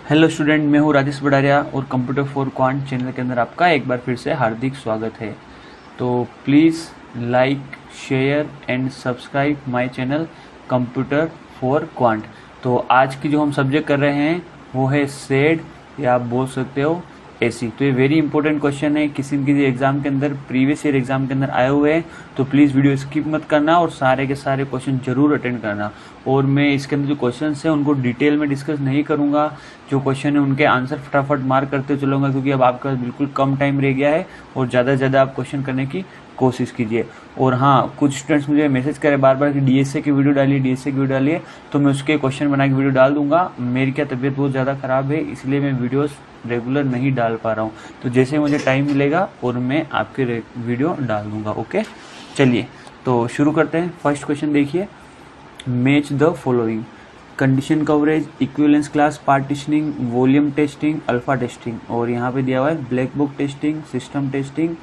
Hello student, मैं हूँ राजेश बड़ारिया और कंप्यूटर फॉर क्वांट चैनल के अंदर आपका एक बार फिर से हार्दिक स्वागत है। तो please like, share and subscribe my channel computer for quant. तो आज की जो हम सब्जेक्ट कर रहे हैं वो है सेड, या आप बोल सकते हो एसी। तो ये वेरी इंपॉर्टेंट क्वेश्चन है, किसी न किसी एग्जाम के अंदर, प्रीवियस ईयर एग्जाम के अंदर आए हुए हैं। तो प्लीज़ वीडियो स्किप मत करना और सारे के सारे क्वेश्चन जरूर अटेंड करना। और मैं इसके अंदर जो क्वेश्चन है उनको डिटेल में डिस्कस नहीं करूंगा, जो क्वेश्चन है उनके आंसर फटाफट मार्क करते चलूंगा, क्योंकि अब आपके पास बिल्कुल कम टाइम रह गया है और ज़्यादा से ज़्यादा आप क्वेश्चन करने की कोशिश कीजिए। और हाँ, कुछ स्टूडेंट्स मुझे मैसेज करें बार बार कि डीएसए की वीडियो डालिए, डीएसए की वीडियो डालिए, तो मैं उसके क्वेश्चन बना के वीडियो डाल दूंगा। मेरी क्या तबीयत बहुत ज़्यादा ख़राब है, इसलिए मैं वीडियोस रेगुलर नहीं डाल पा रहा हूँ। तो जैसे मुझे टाइम मिलेगा और मैं आपके वीडियो डाल दूंगा। ओके, चलिए तो शुरू करते हैं। फर्स्ट क्वेश्चन देखिए, match the following: condition coverage, equivalence class partitioning, volume testing, alpha testing. और यहाँ पे दिया हुआ है black book testing, system testing,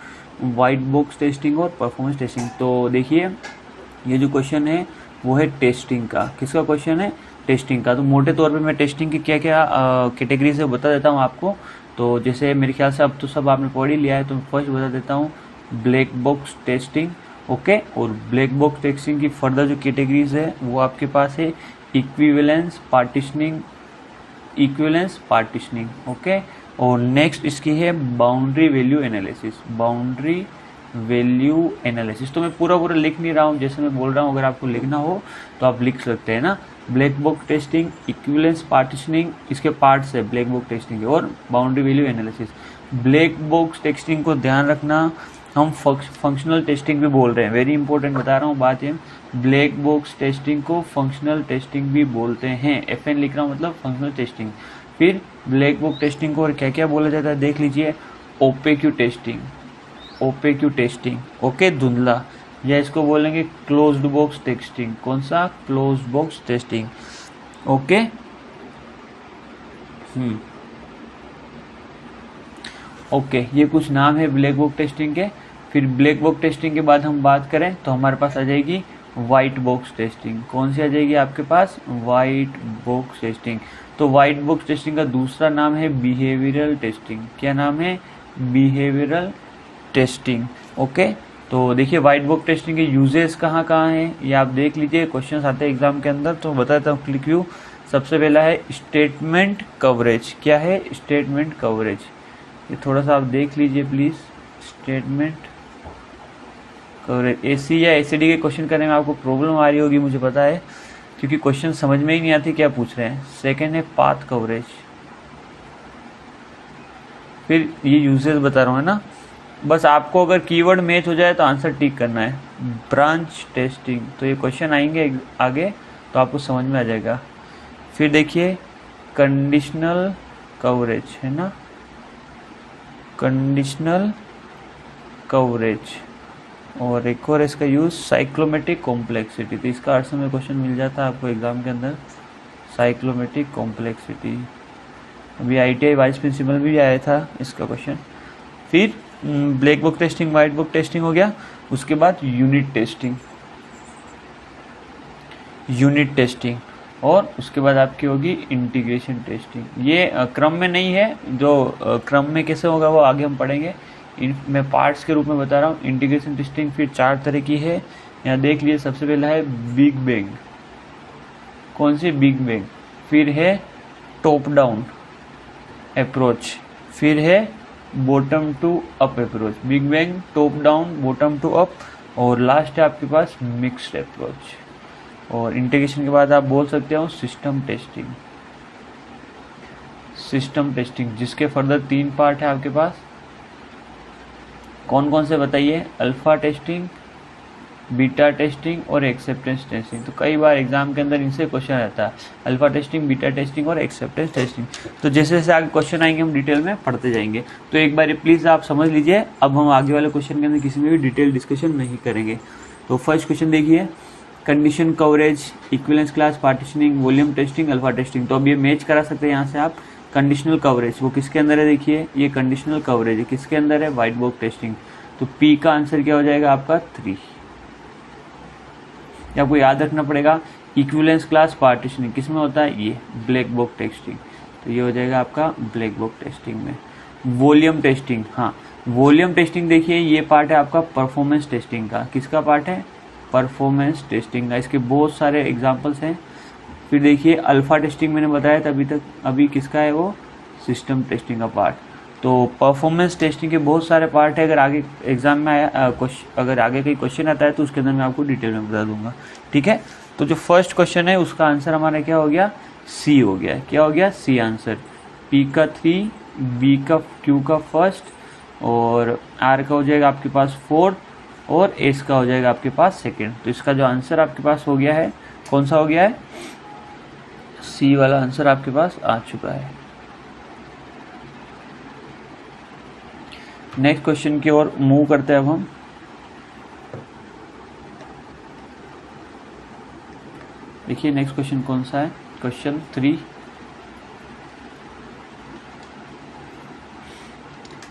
white box testing और परफॉर्मेंस टेस्टिंग। तो देखिए, ये जो क्वेश्चन है वो है टेस्टिंग का। किसका क्वेश्चन है? टेस्टिंग का। तो मोटे तौर पे मैं टेस्टिंग की क्या क्या कैटेगरी से बता देता हूँ आपको। तो जैसे मेरे ख्याल से अब तो सब आपने पढ़ ही लिया है, तो मैं फर्स्ट बता देता हूँ ब्लैक बॉक्स टेस्टिंग। ओके, और ब्लैक बॉक्स टेस्टिंग की फर्दर जो कैटेगरीज है वो आपके पास है equivalence partitioning, equivalence partitioning. Okay, और नेक्स्ट इसकी है boundary value analysis, boundary value analysis. तो मैं पूरा लिख नहीं रहा हूँ, जैसे मैं बोल रहा हूँ, अगर आपको लिखना हो तो आप लिख सकते हैं ना। Black box testing, equivalence partitioning, इसके पार्ट्स है ब्लैक बॉक्स टेस्टिंग और boundary value analysis. Black box testing को ध्यान रखना, हम फंक्शनल टेस्टिंग भी बोल रहे हैं, वेरी इंपॉर्टेंट बता रहा हूँ बात ये। ब्लैक बॉक्स टेस्टिंग को फंक्शनल टेस्टिंग भी बोलते हैं, FN लिख रहा हूँ, मतलब फंक्शनल टेस्टिंग। फिर ब्लैक बॉक्स टेस्टिंग को और क्या क्या बोला जाता है देख लीजिए। ओपेक्यू टेस्टिंग, ओपेक्यू टेस्टिंग, ओके, धुंधला, या इसको बोलेंगे क्लोज्ड बॉक्स टेस्टिंग। कौन सा? Closed box testing. Okay, okay, ये कुछ नाम है ब्लैक बॉक्स टेस्टिंग के। फिर ब्लैक बॉक्स टेस्टिंग के बाद हम बात करें तो हमारे पास आ जाएगी वाइट बॉक्स टेस्टिंग। कौन सी आ जाएगी आपके पास? White box testing. तो वाइट बॉक्स टेस्टिंग का दूसरा नाम है बिहेवियरल टेस्टिंग। क्या नाम है? Behavioural testing. ओके, तो देखिए वाइट बॉक्स टेस्टिंग के यूजेस कहाँ कहाँ हैं ये आप देख लीजिए, क्वेश्चन आते हैं एग्जाम के अंदर, तो बताता हूँ क्लिक यू। सबसे पहला है स्टेटमेंट कवरेज। क्या है? Statement coverage. ये थोड़ा सा आप देख लीजिए प्लीज। स्टेटमेंट कवरेज, एसी या एसीडी के क्वेश्चन करने में आपको प्रॉब्लम आ रही होगी, मुझे पता है, क्योंकि क्वेश्चन समझ में ही नहीं आती क्या पूछ रहे हैं। सेकंड है पाथ कवरेज। फिर ये यूजेस बता रहा हूँ, है ना, बस आपको अगर कीवर्ड मैच हो जाए तो आंसर टिक करना है। ब्रांच टेस्टिंग, तो ये क्वेश्चन आएंगे आगे तो आपको समझ में आ जाएगा। फिर देखिए कंडीशनल कवरेज, है ना, कंडीशनल कवरेज। और एक और इसका यूज साइक्लोमेटिक कॉम्प्लेक्सिटी। तो इसका अर्थ में क्वेश्चन मिल जाता है आपको एग्जाम के अंदर, साइक्लोमेटिक कॉम्प्लेक्सिटी। अभी ITI वाइस प्रिंसिपल भी आया था इसका क्वेश्चन। फिर black book testing, white book testing हो गया। उसके बाद यूनिट टेस्टिंग, यूनिट टेस्टिंग, और उसके बाद आपकी होगी इंटीग्रेशन टेस्टिंग। ये क्रम में नहीं है, जो क्रम में कैसे होगा वो आगे हम पढ़ेंगे, मैं पार्ट्स के रूप में बता रहा हूँ। इंटीग्रेशन टेस्टिंग फिर 4 तरह की है, यहाँ देख लीजिए। सबसे पहला है बिग बैंग। कौन सी? Big bang. फिर है टॉप डाउन अप्रोच। फिर है bottom to up approach. Big bang, top down, bottom to up, और लास्ट है आपके पास मिक्स्ड अप्रोच। और इंटीग्रेशन के बाद आप बोल सकते हो सिस्टम टेस्टिंग, सिस्टम टेस्टिंग, जिसके फर्दर 3 पार्ट है आपके पास। कौन कौन से बताइए? अल्फा टेस्टिंग, बीटा टेस्टिंग और एक्सेप्टेंस टेस्टिंग। तो कई बार एग्जाम के अंदर इनसे क्वेश्चन रहता है, अल्फा टेस्टिंग, बीटा टेस्टिंग और एक्सेप्टेंस टेस्टिंग। तो जैसे जैसे आगे क्वेश्चन आएंगे हम डिटेल में पढ़ते जाएंगे। तो एक बार प्लीज आप समझ लीजिए, अब हम आगे वाले क्वेश्चन के अंदर किसी में भी डिटेल डिस्कशन नहीं करेंगे। तो फर्स्ट क्वेश्चन देखिए, condition coverage, equivalence class partitioning, volume testing, alpha testing. तो अब ये मैच करा सकते हैं यहाँ से आप। कंडीशनल कवरेज वो किसके अंदर है? देखिए ये कंडीशनल कवरेज है, किसके अंदर है? White box testing. तो P का आंसर क्या हो जाएगा आपका? 3। आपको याद रखना पड़ेगा। इक्विवेलेंस क्लास पार्टीशनिंग किसमें होता है? ये ब्लैक बॉक्स टेस्टिंग। तो ये हो जाएगा आपका ब्लैक बॉक्स टेस्टिंग में। वॉल्यूम टेस्टिंग, हाँ वॉल्यूम टेस्टिंग देखिए ये पार्ट है आपका परफॉर्मेंस टेस्टिंग का। किसका पार्ट है? परफॉर्मेंस टेस्टिंग का। इसके बहुत सारे एग्जांपल्स हैं। फिर देखिए अल्फा टेस्टिंग मैंने बताया था अभी तक, अभी किसका है वो? सिस्टम टेस्टिंग का पार्ट। तो परफॉर्मेंस टेस्टिंग के बहुत सारे पार्ट है। अगर आगे एग्जाम में आया अगर आगे कोई क्वेश्चन आता है तो उसके अंदर मैं आपको डिटेल में बता दूंगा, ठीक है। तो जो फर्स्ट क्वेश्चन है उसका आंसर हमारा क्या हो गया? सी हो गया। क्या हो गया? C answer. पी का 3, बी का क्यू का फर्स्ट, और आर का हो जाएगा आपके पास 4, और एस का हो जाएगा आपके पास सेकेंड। तो इसका जो आंसर आपके पास हो गया है, कौन सा हो गया है? सी वाला आंसर आपके पास आ चुका है। नेक्स्ट क्वेश्चन की ओर मूव करते हैं अब हम। देखिए नेक्स्ट क्वेश्चन कौन सा है? Question 3।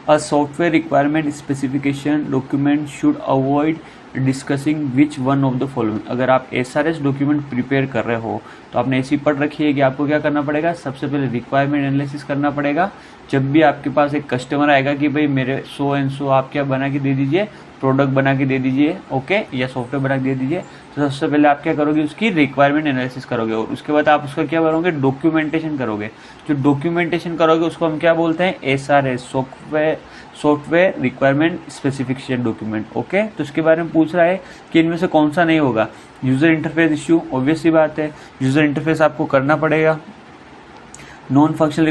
A software requirement specification document should avoid discussing which one of the following। अगर आप SRS डॉक्यूमेंट प्रिपेयर कर रहे हो तो आपने ऐसी पढ़ रखी है कि आपको क्या करना पड़ेगा? सबसे पहले रिक्वायरमेंट एनालिसिस करना पड़ेगा। जब भी आपके पास एक कस्टमर आएगा कि भाई मेरे सो एंड सो आप क्या बना के दे दीजिए, प्रोडक्ट बना के दे दीजिए, ओके, या सॉफ्टवेयर बना के दे दीजिए, तो सबसे पहले आप क्या करोगे? उसकी रिक्वायरमेंट एनालिसिस करोगे, और उसके बाद आप उसका क्या करोगे? डॉक्यूमेंटेशन करोगे। जो डॉक्यूमेंटेशन करोगे उसको हम क्या बोलते हैं? SRS, software requirement specification document, okay. तो इसके बारे में पूछ रहा है कि इनमें से कौन सा नहीं होगा? यूजर इंटरफेस इश्यू, ऑब्वियस सी बात है, यूजर इंटरफेस आपको करना पड़ेगा। नॉन फंक्शनल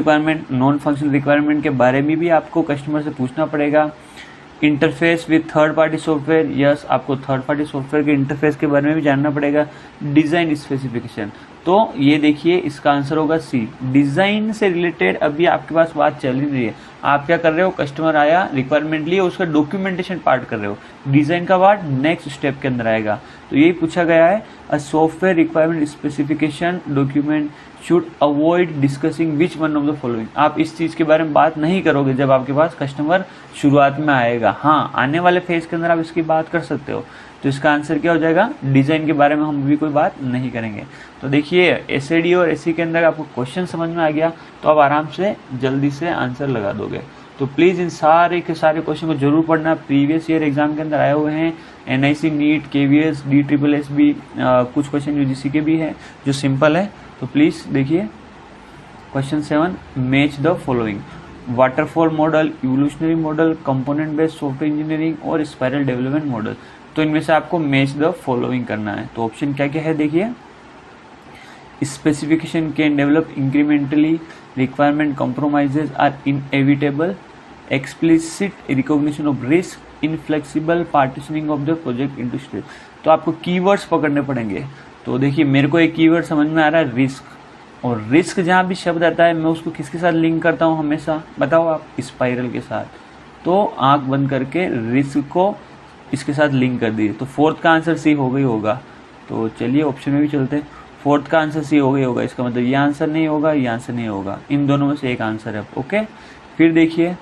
रिक्वायरमेंट के बारे में भी आपको कस्टमर से पूछना पड़ेगा। Interface with third party software, yes, आपको थर्ड पार्टी सॉफ्टवेयर के इंटरफेस के बारे में भी जानना पड़ेगा। डिजाइन स्पेसिफिकेशन, तो ये देखिए इसका आंसर होगा सी। डिजाइन से रिलेटेड अभी आपके पास बात चल ही रही है। आप क्या कर रहे हो? कस्टमर आया, रिक्वायरमेंट लिए, उसका डॉक्यूमेंटेशन पार्ट कर रहे हो। डिजाइन का पार्ट नेक्स्ट स्टेप के अंदर आएगा। तो यही पूछा गया है, a software requirement specification document should avoid discussing which one of the following. आप इस चीज के बारे में बात नहीं करोगे जब आपके पास कस्टमर शुरुआत में आएगा। हाँ, आने वाले फेज के अंदर आप इसकी बात कर सकते हो। तो इसका आंसर क्या हो जाएगा? डिजाइन के बारे में हम भी कोई बात नहीं करेंगे। तो देखिए SAD और SE के अंदर आपको क्वेश्चन समझ में आ गया तो आप आराम से जल्दी से आंसर लगा दोगे। तो प्लीज इन सारे के सारे क्वेश्चन को जरूर पढ़ना। प्रीवियस ईयर एग्जाम के अंदर आए हुए हैं। NIC, नीट, KVS, DSSS भी कुछ क्वेश्चन UGC के भी हैं जो सिंपल है। तो प्लीज देखिए question 7, match the following. Waterfall model, evolutionary model, component based software engineering और स्पाइरल डेवलपमेंट मॉडल। तो इनमें से आपको मैच द फॉलोइंग करना है। तो ऑप्शन क्या क्या है देखिए। Specification can develop incrementally, requirement compromises are inevitable, explicit recognition of risk, inflexible partitioning of the project into stage. तो आपको कीवर्ड्स पकड़ने पड़ेंगे। तो देखिए मेरे को एक कीवर्ड समझ में आ रहा है, रिस्क। और रिस्क जहाँ भी शब्द आता है मैं उसको किसके साथ लिंक करता हूँ हमेशा? बताओ आप। स्पाइरल के साथ। तो आंख बंद करके रिस्क को इसके साथ लिंक कर दिए। तो फोर्थ का आंसर सी हो गई होगा। तो चलिए ऑप्शन में भी चलते हैं। फोर्थ का आंसर सी हो गई होगा, इसका मतलब ये आंसर नहीं होगा, ये आंसर नहीं होगा, इन दोनों में से एक आंसर है, ओके। फिर देखिए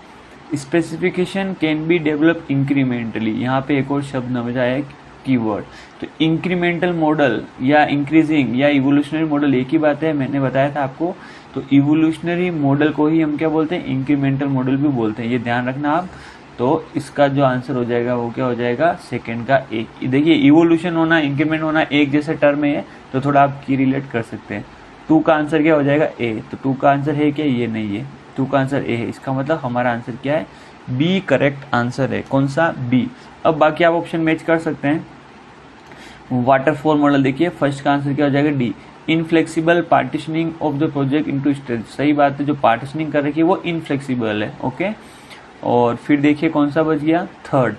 specification can be develop incrementally. यहाँ पे एक और शब्द नजर आया कीवर्ड। तो इंक्रीमेंटल मॉडल या इंक्रीजिंग या इवोल्यूशनरी मॉडल एक ही बात है, मैंने बताया था आपको। तो इवोल्यूशनरी मॉडल को ही हम क्या बोलते हैं? इंक्रीमेंटल मॉडल भी बोलते हैं, ये ध्यान रखना आप। तो इसका जो आंसर हो जाएगा वो क्या हो जाएगा? सेकंड का एक। देखिए इवोल्यूशन होना, इंक्रीमेंट होना एक जैसे टर्म है, तो थोड़ा आप की रिलेट कर सकते हैं। 2 का आंसर क्या हो जाएगा? ए। तो 2 का आंसर है क्या? ये नहीं है। 2 का आंसर ए है। इसका मतलब हमारा आंसर क्या है? बी करेक्ट आंसर है। कौन सा? बी। अब बाकी आप ऑप्शन मैच कर सकते हैं। वाटरफॉल मॉडल देखिए, फर्स्ट का आंसर क्या हो जाएगा? D. Inflexible partitioning of the project into stage. सही बात है, जो पार्टीशनिंग कर रखी है वो इनफ्लेक्सिबल है, ओके। और फिर देखिए कौन सा बच गया? थर्ड।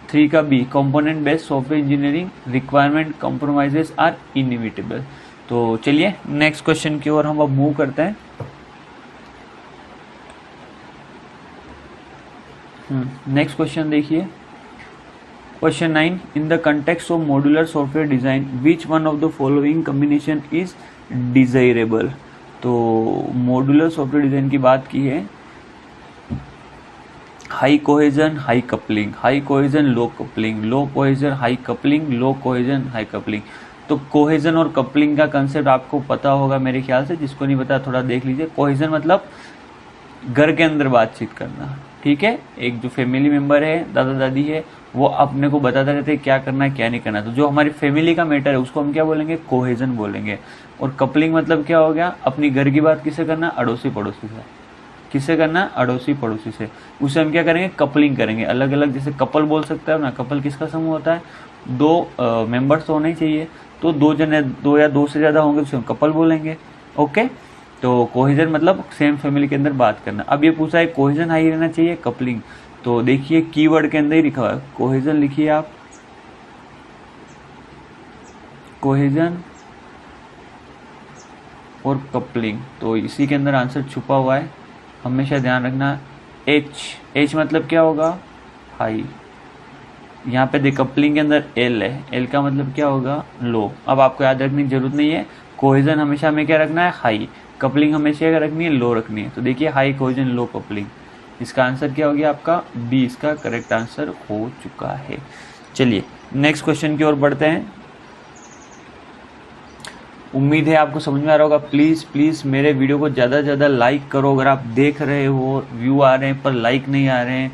3 का B, component based software engineering, requirement compromises are inevitable. तो चलिए नेक्स्ट क्वेश्चन की ओर हम अब मूव करते हैं। नेक्स्ट क्वेश्चन देखिए, question 9, in the context of modular software design which one of the following combination is desirable. तो मॉड्यूलर सॉफ्टवेयर डिजाइन की बात की है। High cohesion high coupling, high cohesion low coupling, low cohesion high coupling, low cohesion high coupling. तो cohesion और coupling का concept आपको पता होगा मेरे ख्याल से, जिसको नहीं पता थोड़ा देख लीजिए। कोहेजन मतलब घर के अंदर बातचीत करना, ठीक है। एक जो फैमिली मेंबर है, दादा दादी है, वो अपने को बताते रहते हैं क्या करना है क्या नहीं करना। तो जो हमारी फैमिली का मैटर है उसको हम क्या बोलेंगे, कोहेजन बोलेंगे। और कपलिंग मतलब क्या हो गया, अपनी घर की बात किससे करना, अड़ोसी पड़ोसी से। किससे करना, अड़ोसी पड़ोसी से। उसे हम क्या करेंगे, कपलिंग करेंगे। अलग अलग, जैसे कपल बोल सकते हो ना, कपल किसका समूह होता है, दो मेंबर्स होने चाहिए। तो दो जने, दो या दो से ज्यादा होंगे तो हम कपल बोलेंगे, ओके। तो कोहेजन मतलब सेम फैमिली के अंदर बात करना। अब ये पूछा है कोहेजन हाई रहना चाहिए कपलिंग, तो देखिए कीवर्ड के अंदर ही लिखा हुआ है कोहेजन, लिखिए आप कोहेजन और कपलिंग, तो इसी के अंदर आंसर छुपा हुआ है। हमेशा ध्यान रखना। एच मतलब क्या होगा, हाई। यहाँ पे देख कपलिंग के अंदर एल है, एल का मतलब क्या होगा, लो। अब आपको याद रखने की जरूरत नहीं है, कोहेजन हमेशा हमें क्या रखना है, हाई। कपलिंग हमेशा क्या रखनी है, लो रखनी है। तो देखिए हाई कोहेजन, लो कपलिंग। इसका आंसर क्या हो गया आपका, बी इसका करेक्ट आंसर हो चुका है। चलिए नेक्स्ट क्वेश्चन की ओर बढ़ते हैं। उम्मीद है आपको समझ में आ रहा होगा। प्लीज़ प्लीज़ मेरे वीडियो को ज़्यादा से ज़्यादा लाइक करो। अगर आप देख रहे हो, व्यू आ रहे हैं पर लाइक नहीं आ रहे हैं,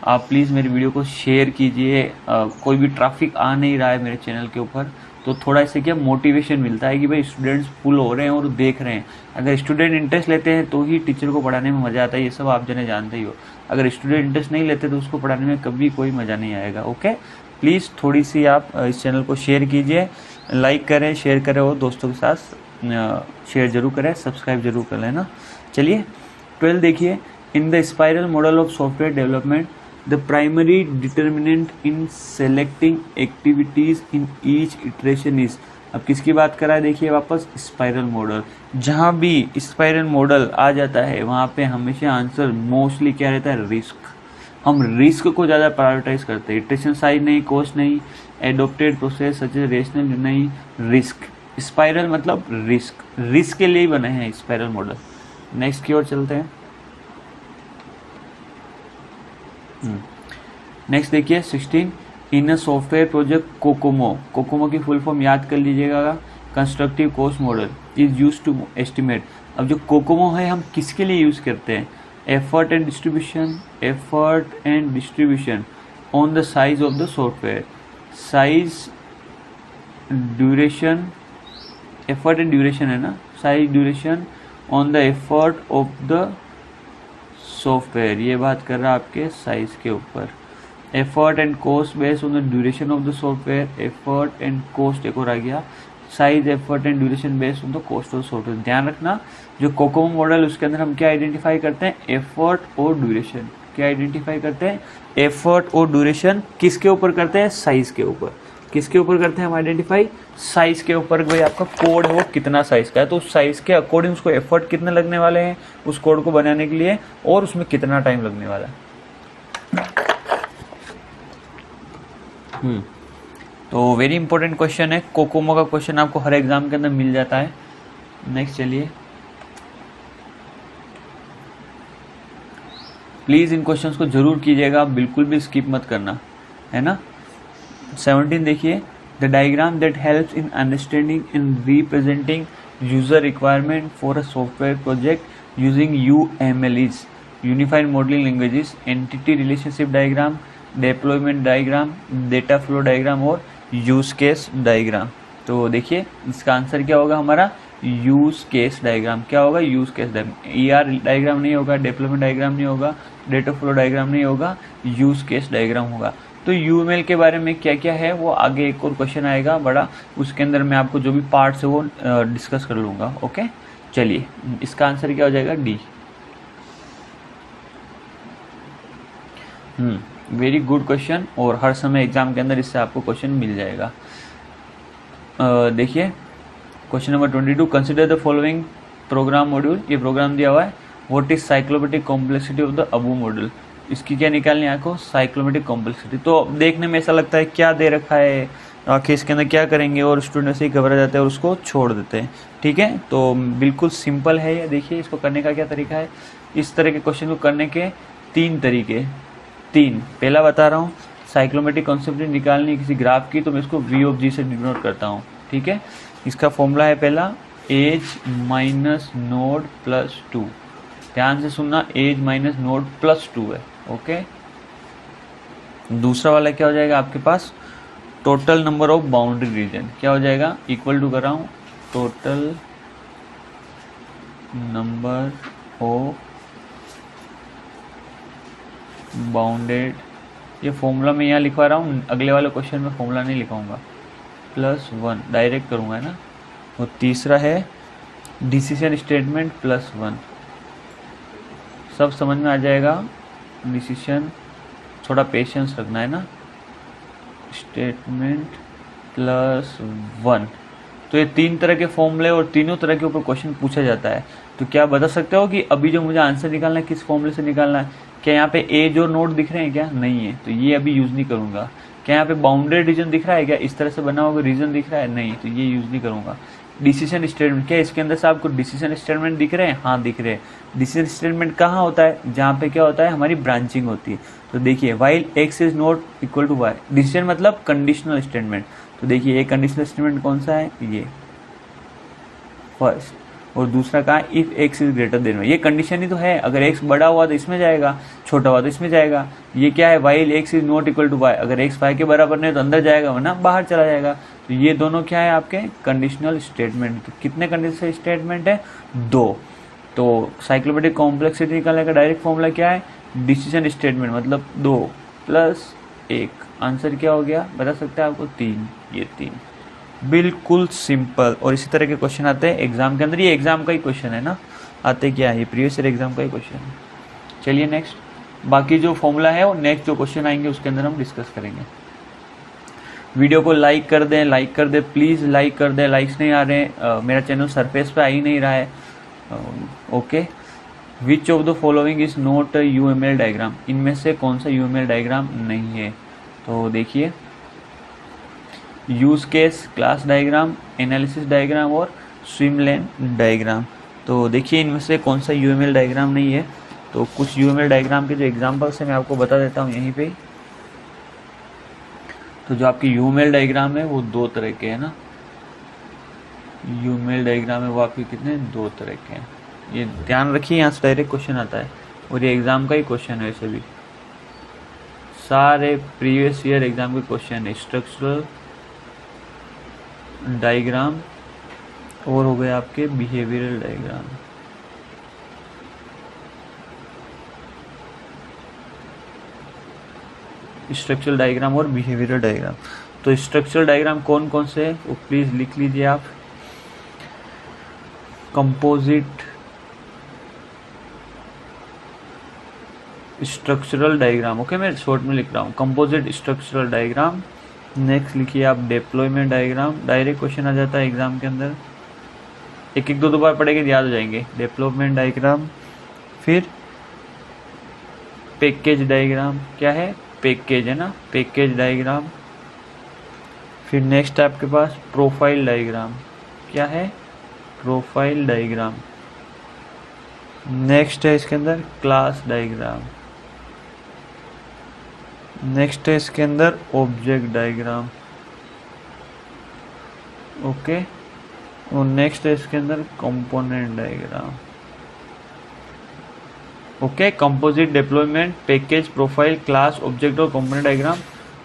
आप प्लीज़ मेरे वीडियो को शेयर कीजिए। कोई भी ट्रैफिक आ नहीं रहा है मेरे चैनल के ऊपर, तो थोड़ा इससे क्या मोटिवेशन मिलता है कि भाई स्टूडेंट्स फुल हो रहे हैं और देख रहे हैं। अगर स्टूडेंट इंटरेस्ट लेते हैं तो ही टीचर को पढ़ाने में मज़ा आता है, ये सब आप जने जानते ही हो। अगर स्टूडेंट इंटरेस्ट नहीं लेते तो उसको पढ़ाने में कभी कोई मज़ा नहीं आएगा, ओके। प्लीज़ थोड़ी सी आप इस चैनल को शेयर कीजिए, लाइक करें, शेयर करें और दोस्तों के साथ शेयर जरूर करें, सब्सक्राइब जरूर कर लेना। चलिए 12 देखिए। In the spiral model of software development the primary determinant in selecting activities in each iteration is. अब किसकी बात कर रहा है, देखिए वापस स्पाइरल मॉडल। जहाँ भी स्पाइरल मॉडल आ जाता है वहाँ पे हमेशा आंसर मोस्टली क्या रहता है, रिस्क। हम रिस्क को ज़्यादा प्रायोरिटाइज करते हैं, इटरेशन साइज नहीं, कॉस्ट नहीं, adopted process such as rational नहीं, रिस्क। स्पाइरल मतलब रिस्क, रिस्क के लिए ही बने हैं स्पाइरल मॉडल। नेक्स्ट की ओर चलते हैं। नेक्स्ट देखिए 16 in a software project COCOMO. COCOMO की फुल फॉर्म याद कर लीजिएगा, constructive cost model is use to estimate. अब जो कोकोमो है हम किसके लिए यूज करते हैं, effort and distribution on the size of the software. Size duration, effort and duration है ना, size duration on the effort of the software, ये बात कर रहा है आपके साइज के ऊपर। Effort and cost based on the duration of the software, effort and cost एक और आ गया, size effort and duration based on the cost of software. ध्यान रखना जो कोकोमो मॉडल उसके अंदर हम क्या आइडेंटिफाई करते हैं, एफर्ट और ड्यूरेशन। क्या आइडेंटिफाई करते हैं, एफर्ट और ड्यूरेशन। किसके ऊपर करते हैं, साइज के ऊपर। किसके ऊपर करते हैं हम आइडेंटिफाई, साइज के ऊपर। भाई आपका कोड है वो कितना साइज का है, तो उस साइज के अकॉर्डिंग उसको एफर्ट कितने लगने वाले हैं उस कोड को बनाने के लिए, और उसमें कितना टाइम लगने वाला है। तो वेरी इंपॉर्टेंट क्वेश्चन है, कोकोमो का क्वेश्चन आपको हर एग्जाम के अंदर मिल जाता है। नेक्स्ट चलिए, प्लीज इन क्वेश्चंस को जरूर कीजिएगा, बिल्कुल भी स्किप मत करना, है ना। 17 देखिए, the diagram that helps in understanding and representing user requirement for a software project using UML is unified modelling languages, entity relationship diagram, deployment diagram, data flow diagram और यूज केस डायग्राम। तो देखिए इसका answer क्या होगा हमारा, use case diagram. क्या होगा, use case diagram. ER diagram नहीं होगा, डिप्लॉयमेंट डायग्राम नहीं होगा, डेटा फ्लो डायग्राम नहीं होगा, यूज केस डायग्राम होगा। तो UML के बारे में क्या क्या है वो आगे एक और क्वेश्चन आएगा बड़ा, उसके अंदर मैं आपको जो भी पार्ट्स है वो डिस्कस कर लूंगा, ओके। चलिए इसका आंसर क्या हो जाएगा, D। वेरी गुड क्वेश्चन, और हर समय एग्जाम के अंदर इससे आपको क्वेश्चन मिल जाएगा। देखिए question number 22, consider the following program module. ये प्रोग्राम दिया हुआ है, what is cyclomatic complexity of the above module. इसकी क्या निकालनी है आपको, साइक्लोमेट्रिक कॉम्प्लेक्सिटी। तो देखने में ऐसा लगता है क्या दे रखा है, आखिर इसके अंदर क्या करेंगे, और स्टूडेंट से ही घबरा जाते हैं और उसको छोड़ देते हैं, ठीक है। तो बिल्कुल सिंपल है ये। देखिए इसको करने का क्या तरीका है, इस तरह के क्वेश्चन को करने के 3 तरीके, 3। पहला बता रहा हूँ, साइक्लोमेट्रिक कॉन्सेप्ट निकालनी किसी ग्राफ की, तो मैं इसको V ऑफ G से डिनोट करता हूँ। ठीक है। इसका फॉर्मूला है पहला एज माइनस नोड प्लस 2, ध्यान से सुनना, एज माइनस नोड प्लस 2 है, ओके। दूसरा वाला क्या हो जाएगा आपके पास, total number of boundary region, क्या हो जाएगा, इक्वल टू कर रहा हूँ टोटल नंबर ऑफ बाउंडेड, ये फॉर्मूला मैं यहाँ लिखवा रहा हूँ, अगले वाले क्वेश्चन में फॉर्मूला नहीं लिखाऊंगा, +1 डायरेक्ट करूँगा, है ना। और तीसरा है डिसीजन स्टेटमेंट +1, सब समझ में आ जाएगा। डिसीजन थोड़ा पेशेंस रखना है ना, स्टेटमेंट +1। तो ये 3 तरह के फॉर्मूले और तीनों तरह के ऊपर क्वेश्चन पूछा जाता है। तो क्या बता सकते हो कि अभी जो मुझे आंसर निकालना है किस फॉर्मूले से निकालना है, क्या यहाँ पे एज और नोड दिख रहे हैं, क्या नहीं है, तो ये अभी यूज नहीं करूंगा। क्या यहाँ पे बाउंडेड रीजन दिख रहा है, क्या इस तरह से बना होगा रीजन दिख रहा है, नहीं, तो ये यूज नहीं करूंगा। डिसीजन स्टेटमेंट, क्या इसके अंदर से आपको डिसीजन स्टेटमेंट दिख रहे हैं, हाँ दिख रहे हैं। डिसीजन स्टेटमेंट कहाँ होता है, जहाँ पे क्या होता है, हमारी ब्रांचिंग होती है। तो देखिए while x is not equal to y, decision मतलब कंडीशनल स्टेटमेंट। तो देखिए ये कंडीशनल स्टेटमेंट कौन सा है, ये फर्स्ट, और दूसरा कहा if x is greater than y, ये कंडीशन ही तो है, अगर x बड़ा हुआ तो इसमें जाएगा, छोटा हुआ तो इसमें जाएगा। ये क्या है, while x is not equal to y, अगर x y के बराबर नहीं तो अंदर जाएगा वरना बाहर चला जाएगा। तो ये दोनों क्या है आपके कंडीशनल स्टेटमेंट। तो कितने कंडीशनल स्टेटमेंट है, 2। तो साइक्लोपेडिक कॉम्प्लेक्सिटी निकालने का डायरेक्ट फॉर्मूला क्या है, डिसीजन स्टेटमेंट मतलब 2 + 1, आंसर क्या हो गया बता सकते हैं आपको, 3, ये 3, बिल्कुल सिंपल। और इसी तरह के क्वेश्चन आते हैं एग्जाम के अंदर, ये एग्जाम का ही क्वेश्चन है ना, आते क्या है, ये प्रीवियस ईयर एग्जाम का ही क्वेश्चन है। चलिए नेक्स्ट, बाकी जो फॉर्मूला है वो नेक्स्ट जो क्वेश्चन आएंगे उसके अंदर हम डिस्कस करेंगे। वीडियो को लाइक कर दें, लाइक कर दें, प्लीज़ लाइक कर दें, लाइक्स नहीं आ रहे हैं, मेरा चैनल सरफेस पे आ ही नहीं रहा है, okay. Which of the following is not UML diagram, इनमें से कौन सा UML डायग्राम नहीं है। तो देखिए use case, class diagram, analysis diagram और स्विम लेन डायग्राम। तो देखिए इनमें से कौन सा UML डायग्राम नहीं है। तो कुछ UML डायग्राम के जो एग्जाम्पल्स है मैं आपको बता देता हूँ यहीं पे। तो जो आपकी UML डायग्राम है वो 2 तरह के है ना, UML डायग्राम है वो आपके कितने, 2 तरह के हैं, ये ध्यान रखिए, यहाँ से डायरेक्ट क्वेश्चन आता है और ये एग्जाम का ही क्वेश्चन है। ऐसे भी सारे प्रीवियस ईयर एग्जाम के क्वेश्चन है, स्ट्रक्चरल डायग्राम और हो गए आपके बिहेवियरल डायग्राम। स्ट्रक्चरल डायग्राम और बिहेवियरल डायग्राम। तो स्ट्रक्चरल डायग्राम कौन कौन से है वो प्लीज लिख लीजिए आप। कंपोजिट स्ट्रक्चरल डायग्राम, ओके, मैं शॉर्ट में लिख रहा हूँ, कंपोजिट स्ट्रक्चरल डायग्राम। नेक्स्ट लिखिए आप डिप्लॉयमेंट डायग्राम, डायरेक्ट क्वेश्चन आ जाता है एग्जाम के अंदर, एक एक दो बार पढ़ेंगे याद हो जाएंगे। डेवलपमेंट डायग्राम, फिर पैकेज डायग्राम, क्या है, पैकेज है ना, पैकेज डायग्राम। फिर नेक्स्ट आपके पास प्रोफाइल डायग्राम, क्या है, प्रोफाइल डायग्राम। नेक्स्ट है इसके अंदर क्लास डायग्राम, नेक्स्ट है इसके अंदर ऑब्जेक्ट डायग्राम, ओके, और नेक्स्ट है इसके अंदर component diagram, okay. Composite, deployment, package, profile, class, object और कंपोनेंट डायग्राम।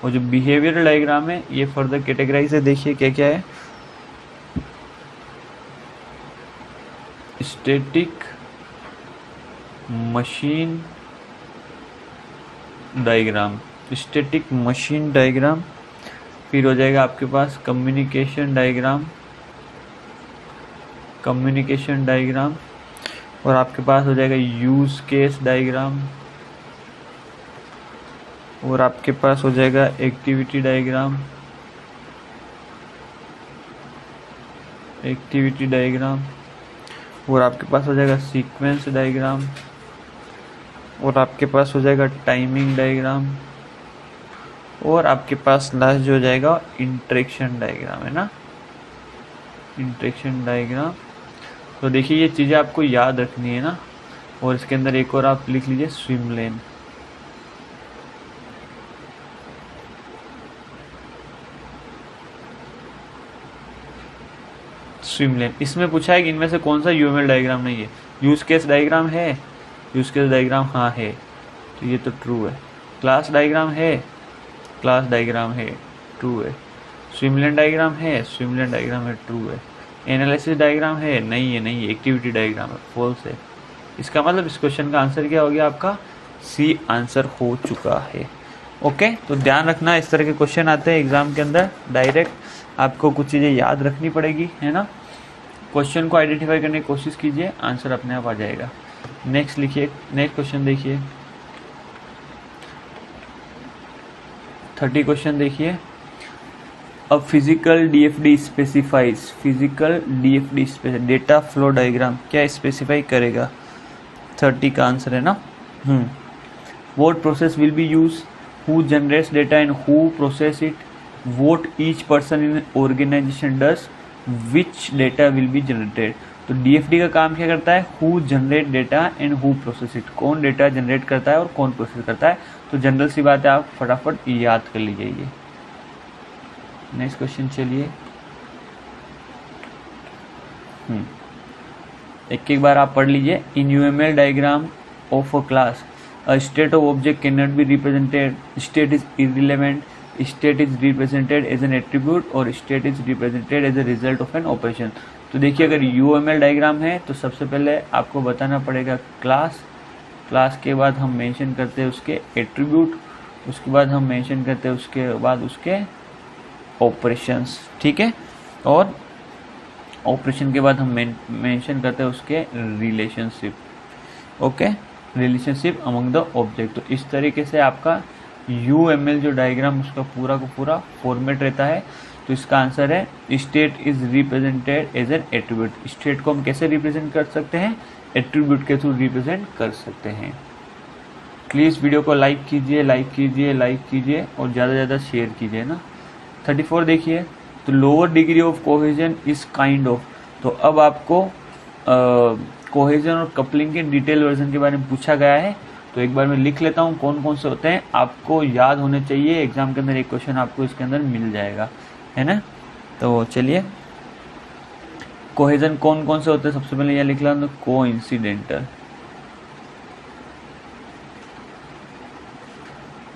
और जो बिहेवियरल डायग्राम है ये फर्दर कैटेगराइज है, देखिए क्या क्या है। Static machine diagram, static machine diagram. फिर हो जाएगा आपके पास कम्युनिकेशन डायग्राम, कम्युनिकेशन डायग्राम। और आपके पास हो जाएगा यूज केस डायग्राम, और आपके पास हो जाएगा एक्टिविटी डायग्राम, एक्टिविटी डायग्राम। और आपके पास हो जाएगा सीक्वेंस डायग्राम, और आपके पास हो जाएगा टाइमिंग डायग्राम। और आपके पास लास्ट जो हो जाएगा इंटरेक्शन डायग्राम, है ना, इंटरेक्शन डायग्राम। तो देखिए ये चीज़ें आपको याद रखनी है ना। और इसके अंदर एक और आप लिख लीजिए स्विम लेन, स्विमलेन। इसमें पूछा है कि इनमें से कौन सा यूएमएल डायग्राम नहीं है। यूज केस डायग्राम है, यूज केस डायग्राम हाँ है, तो ये तो ट्रू है। क्लास डायग्राम है, क्लास डायग्राम है, ट्रू है। स्विमलेन डायग्राम है, स्विमलेन डायग्राम है, ट्रू है। एनालिसिस डायग्राम है, नहीं है, नहीं है। एक्टिविटी डायग्राम है, फॉल्स है। इसका मतलब इस क्वेश्चन का आंसर क्या हो गया आपका, सी आंसर हो चुका है। ओके, तो ध्यान रखना इस तरह के क्वेश्चन आते हैं एग्जाम के अंदर, डायरेक्ट आपको कुछ चीज़ें याद रखनी पड़ेगी, है ना। क्वेश्चन को आइडेंटिफाई करने की कोशिश कीजिए, आंसर अपने आप आ जाएगा। नेक्स्ट लिखिए, नेक्स्ट क्वेश्चन देखिए, 30 क्वेश्चन देखिए। अब physical DFD specifies, physical DFD data flow diagram क्या स्पेसिफाई करेगा, 30 का आंसर है ना। What process will be used, who generates data and who process it, what each person in an organization does, which data will be generated। तो DFD का काम क्या करता है, who generate data and who process it, कौन data generate करता है और कौन प्रोसेस करता है। तो जनरल सी बात है, आप फटाफट याद कर लीजिए ये। नेक्स्ट क्वेश्चन चलिए, एक बार आप पढ़ लीजिए। In UML diagram of a class a state of object cannot be represented, state is irrelevant, state is represented as an attribute और state is represented as a result of an operation। तो देखिए, अगर UML diagram है तो सबसे पहले आपको बताना पड़ेगा क्लास, क्लास के बाद हम मेंशन करते हैं उसके एट्रीब्यूट, उसके बाद हम मेंशन करते हैं उसके बाद उसके ऑपरेशंस, ठीक है, और ऑपरेशन के बाद हम मेंशन करते हैं उसके relationship, okay, relationship among the object. तो इस तरीके से आपका UML जो डायग्राम उसका पूरा का पूरा फॉर्मेट रहता है। तो इसका आंसर है state is represented as an attribute. State को हम कैसे रिप्रेजेंट कर सकते हैं, एट्रीब्यूट के थ्रू रिप्रेजेंट कर सकते हैं। प्लीज़ वीडियो को लाइक कीजिए, लाइक कीजिए, लाइक कीजिए और ज़्यादा से ज़्यादा शेयर कीजिए ना। 34 देखिए, तो lower degree of cohesion is kind of. तो अब आपको कोहेजन और कपलिंग के डिटेल वर्जन के बारे में पूछा गया है। तो एक बार मैं लिख लेता हूँ कौन कौन से होते हैं, आपको याद होने चाहिए। एग्जाम के अंदर एक क्वेश्चन आपको इसके अंदर मिल जाएगा, है ना। तो चलिए, कोहेजन कौन कौन से होते हैं, सबसे पहले यह लिख ला, कोइंसिडेंटल,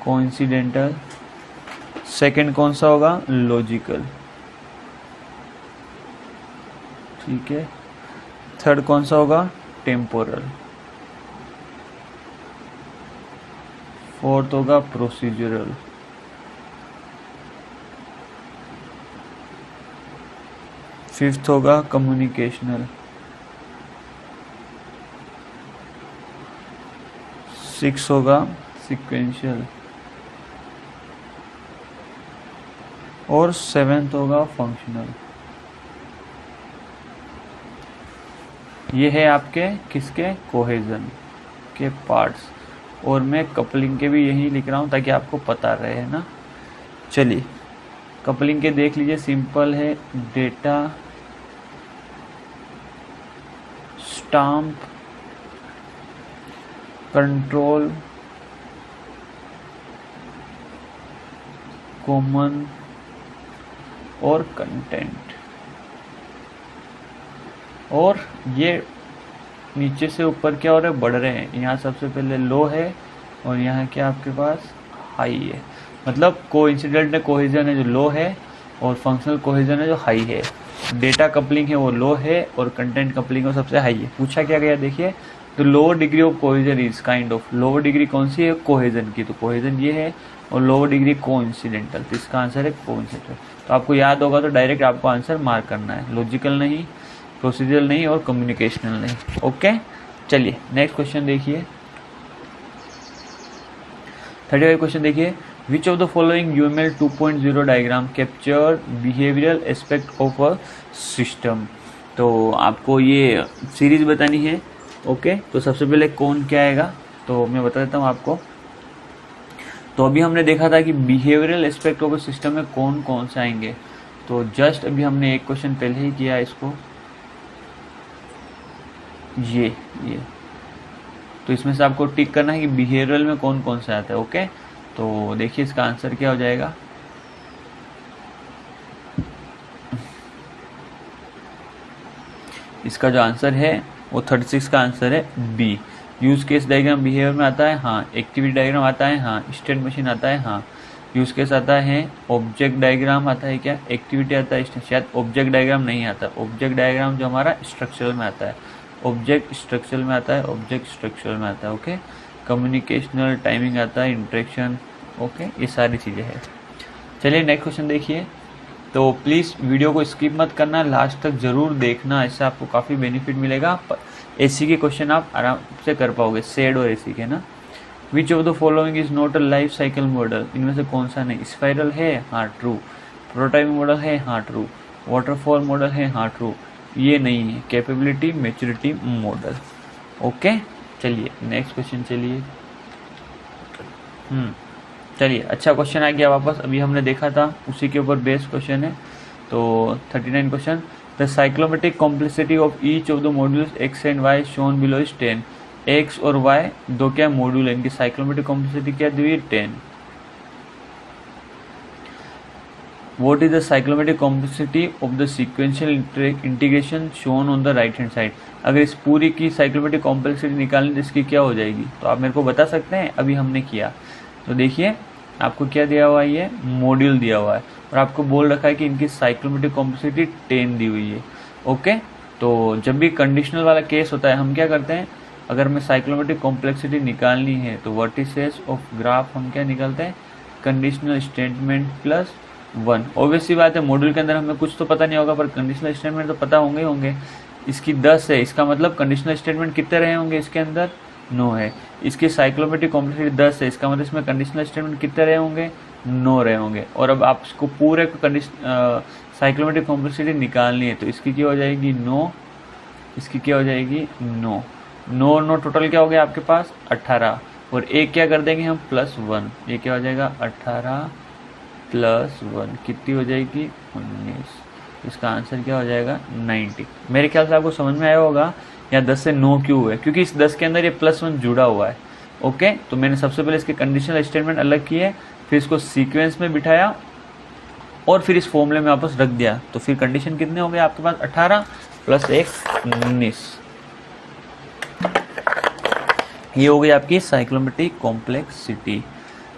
कोइंसिडेंटल। सेकंड कौन सा होगा, लॉजिकल, ठीक है। थर्ड कौन सा होगा, टेम्पोरल। फोर्थ होगा प्रोसीजरल। फिफ्थ होगा कम्युनिकेशनल। सिक्स होगा सीक्वेंशियल और सेवेंथ होगा फंक्शनल। ये है आपके किसके, कोहेजन के पार्ट्स। और मैं कपलिंग के भी यही लिख रहा हूँ ताकि आपको पता रहे, है ना। चलिए, कपलिंग के देख लीजिए, सिंपल है, डेटा स्टैम्प, कंट्रोल, कॉमन और कंटेंट। और ये नीचे से ऊपर क्या हो रहा है, बढ़ रहे हैं। यहाँ सबसे पहले लो है और यहाँ क्या आपके पास हाई है। मतलब कोइंसिडेंट कोहेजन है जो लो है और फंक्शनल कोहेजन है जो हाई है। डेटा कपलिंग है वो लो है और कंटेंट कपलिंग है सबसे हाई है। पूछा क्या गया, देखिए, तो lower degree of cohesion is kind of. Lower degree कौन सी है, कोहेजन की, तो कोहेजन ये है। और लोअर डिग्री कोइंसिडेंटल, तो इसका आंसर है कोइंसिडेंटल। तो आपको याद होगा तो डायरेक्ट आपको आंसर मार्क करना है, लॉजिकल नहीं, प्रोसीजरल नहीं और कम्युनिकेशनल नहीं। ओके, चलिए नेक्स्ट क्वेश्चन देखिए। 35 क्वेश्चन देखिए, विच of the following UML 2.0 diagram capture behavioural aspect of a system. तो आपको ये सीरीज बतानी है। ओके, तो सबसे पहले कौन क्या आएगा तो मैं बता देता हूँ आपको। तो अभी हमने देखा था कि behavioural aspect of a system में कौन कौन से आएंगे। तो जस्ट अभी हमने एक क्वेश्चन पहले ही किया इसको, ये तो इसमें से आपको टिक करना है कि बिहेवियरल में कौन कौन से आता है। ओके, तो देखिए इसका आंसर क्या हो जाएगा। इसका जो आंसर है वो 36 का आंसर है B. Use case diagram behaviour में आता है, हाँ। एक्टिविटी डायग्राम आता है, हाँ। स्टेट मशीन आता है, हाँ। यूज केस आता है, ऑब्जेक्ट डायग्राम आता है क्या, एक्टिविटी आता है, शायद ऑब्जेक्ट डायग्राम नहीं आता। ऑब्जेक्ट डायग्राम जो हमारा स्ट्रक्चरल में आता है, ऑब्जेक्ट स्ट्रक्चरल में आता है, ऑब्जेक्ट स्ट्रक्चरल में आता है, ओके। कम्युनिकेशनल टाइमिंग आता है, इंटरेक्शन, ओके, ये सारी चीज़ें हैं। चलिए नेक्स्ट क्वेश्चन देखिए। तो प्लीज़ वीडियो को स्किप मत करना, लास्ट तक जरूर देखना, इससे आपको काफ़ी बेनिफिट मिलेगा। एसी के क्वेश्चन आप आराम से कर पाओगे, सेड और एसी के ना। विच of the following is not a life cycle model, इनमें से कौन सा नहीं। स्पाइरल है, हाँ ट्रू। प्रोटोटाइप मॉडल है, हाँ ट्रू। वाटरफॉल मॉडल है, हाँ ट्रू। ये नहीं है। Capability maturity model, okay. चलिए नेक्स्ट क्वेश्चन चलिए। चलिए अच्छा क्वेश्चन आ गया वापस, अभी हमने देखा था उसी के ऊपर बेस्ड क्वेश्चन है। तो 39 question, the cyclomatic complexity of each of the modules X and Y shown below is 10। X और वाई दो क्या मॉड्यूल है, इनकी साइक्लोमेट्रिक कॉम्प्लेक्सिटी क्या दी हुई, 10। What is the cyclometric complexity of the sequential integration shown on the right hand side? अगर इस पूरी की साइक्लोमेट्रिक कॉम्प्लेक्सिटी निकालनी तो इसकी क्या हो जाएगी, तो आप मेरे को बता सकते हैं। अभी हमने किया तो देखिए आपको क्या दिया हुआ है, ये मॉड्यूल दिया हुआ है और आपको बोल रखा है कि इनकी साइक्लोमेट्रिक कॉम्प्लेक्सिटी 10 दी हुई है, ओके। तो जब भी कंडीशनल वाला केस होता है हम क्या करते हैं, अगर हमें साइक्लोमेट्रिक कॉम्प्लेक्सिटी निकालनी है तो वर्टिसेस ऑफ ग्राफ हम क्या निकालते हैं, कंडीशनल स्टेटमेंट प्लस 1। ऑब्वियसली बात है मॉड्यूल के अंदर हमें कुछ तो पता नहीं होगा पर कंडीशनल स्टेटमेंट तो पता होंगे ही होंगे। इसकी 10 है, इसका मतलब कंडीशनल स्टेटमेंट कितने रहे होंगे इसके अंदर, 9 है। इसकी साइक्लोमेट्रिक कॉम्प्लेक्सिटी 10 है, इसका मतलब इसमें कंडीशनल स्टेटमेंट कितने रहे होंगे, 9 रहे होंगे। और अब आप इसको पूरे साइक्लोमेट्रिक कॉम्प्लेक्सिटी निकालनी है तो इसकी क्या हो जाएगी 9, इसकी क्या हो जाएगी 9, 9 9 टोटल क्या हो गया आपके पास 18। और एक क्या कर देंगे हम +1, ये क्या हो जाएगा 18 + 1 कितनी हो जाएगी 19। इसका आंसर क्या हो जाएगा 90। मेरे ख्याल से आपको समझ में आया होगा यहाँ 10 से 9 क्यों हुआ है, क्योंकि इस 10 के अंदर ये +1 जुड़ा हुआ है, ओके। तो मैंने सबसे पहले इसके कंडीशनल स्टेटमेंट अलग किए, फिर इसको सीक्वेंस में बिठाया और फिर इस फॉर्मूले में वापस रख दिया। तो फिर कंडीशन कितने हो गए आपके पास 18 + 1 19। ये हो गई आपकी साइक्लोमेट्रिक कॉम्प्लेक्सिटी,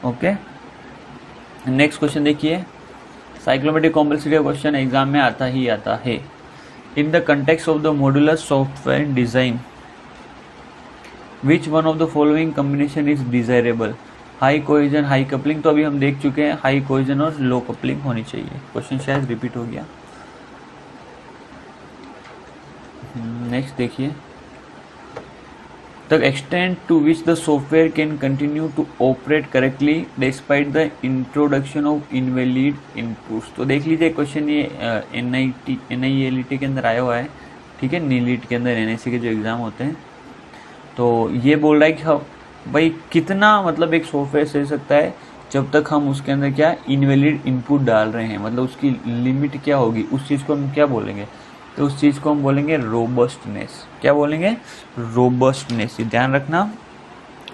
ओके। नेक्स्ट क्वेश्चन देखिए। साइक्लोमेट्रिक कॉम्प्लेक्सिटी का क्वेश्चन एग्जाम में आता ही आता है। इन the context of the modular software design which one of the following combination is desirable. High cohesion high coupling तो अभी हम देख चुके हैं, हाई कोहेजन और लो कपलिंग होनी चाहिए। क्वेश्चन शायद रिपीट हो गया। नेक्स्ट देखिए। The extent to which the software can continue to operate correctly despite the introduction of invalid inputs। तो देख लीजिए क्वेश्चन ये NIELT के अंदर आया हुआ है, ठीक है। नीलीट के अंदर NIC के जो एग्जाम होते हैं तो ये बोल रहा है कि भाई कितना मतलब एक सॉफ्टवेयर सह सकता है जब तक हम उसके अंदर क्या इनवैलिड इनपुट डाल रहे हैं, मतलब उसकी लिमिट क्या होगी, उस चीज़ को हम क्या बोलेंगे, तो उस चीज़ को हम बोलेंगे रोबस्टनेस। क्या बोलेंगे, रोबस्टनेस, ध्यान रखना,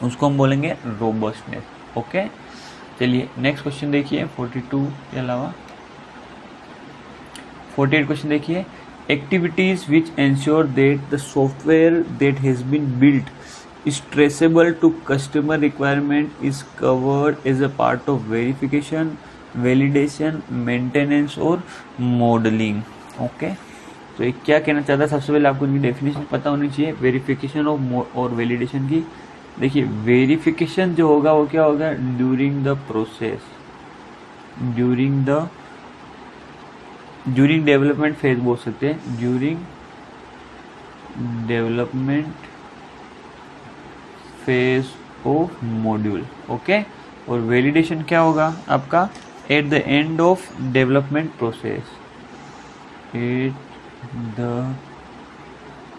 उसको हम बोलेंगे रोबस्टनेस, ओके। चलिए नेक्स्ट क्वेश्चन देखिए 42 के अलावा 48 क्वेश्चन देखिए। Activities which ensure that the software that has been built is traceable to customer requirement is covered as a part of verification, validation, maintenance और modeling, ओके। तो ये क्या कहना चाहता है, सबसे पहले आपको इनकी डेफिनेशन पता होनी चाहिए वेरिफिकेशन और वैलिडेशन की। देखिए वेरिफिकेशन जो होगा वो क्या होगा, during the process, during development phase बोल सकते हैं, during development phase of module, okay. और वैलिडेशन क्या होगा आपका at the end of development process, at the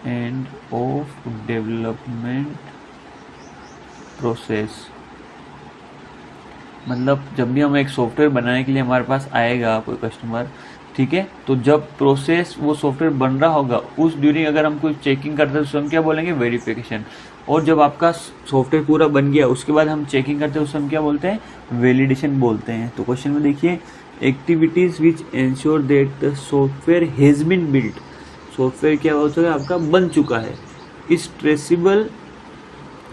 end of development process. मतलब जब भी हम एक सॉफ्टवेयर बनाने के लिए हमारे पास आएगा कोई कस्टमर, ठीक है, तो जब प्रोसेस वो सॉफ्टवेयर बन रहा होगा उस ड्यूरिंग अगर हम कोई चेकिंग करते हैं तो हम क्या बोलेंगे वेरिफिकेशन। और जब आपका सॉफ्टवेयर पूरा बन गया उसके बाद हम चेकिंग करते हैं उससे हम क्या बोलते हैं, वैलिडेशन बोलते हैं। तो क्वेश्चन में देखिए activities which ensure that the software has been built, software क्या हो चुका है आपका, बन चुका है। Is traceable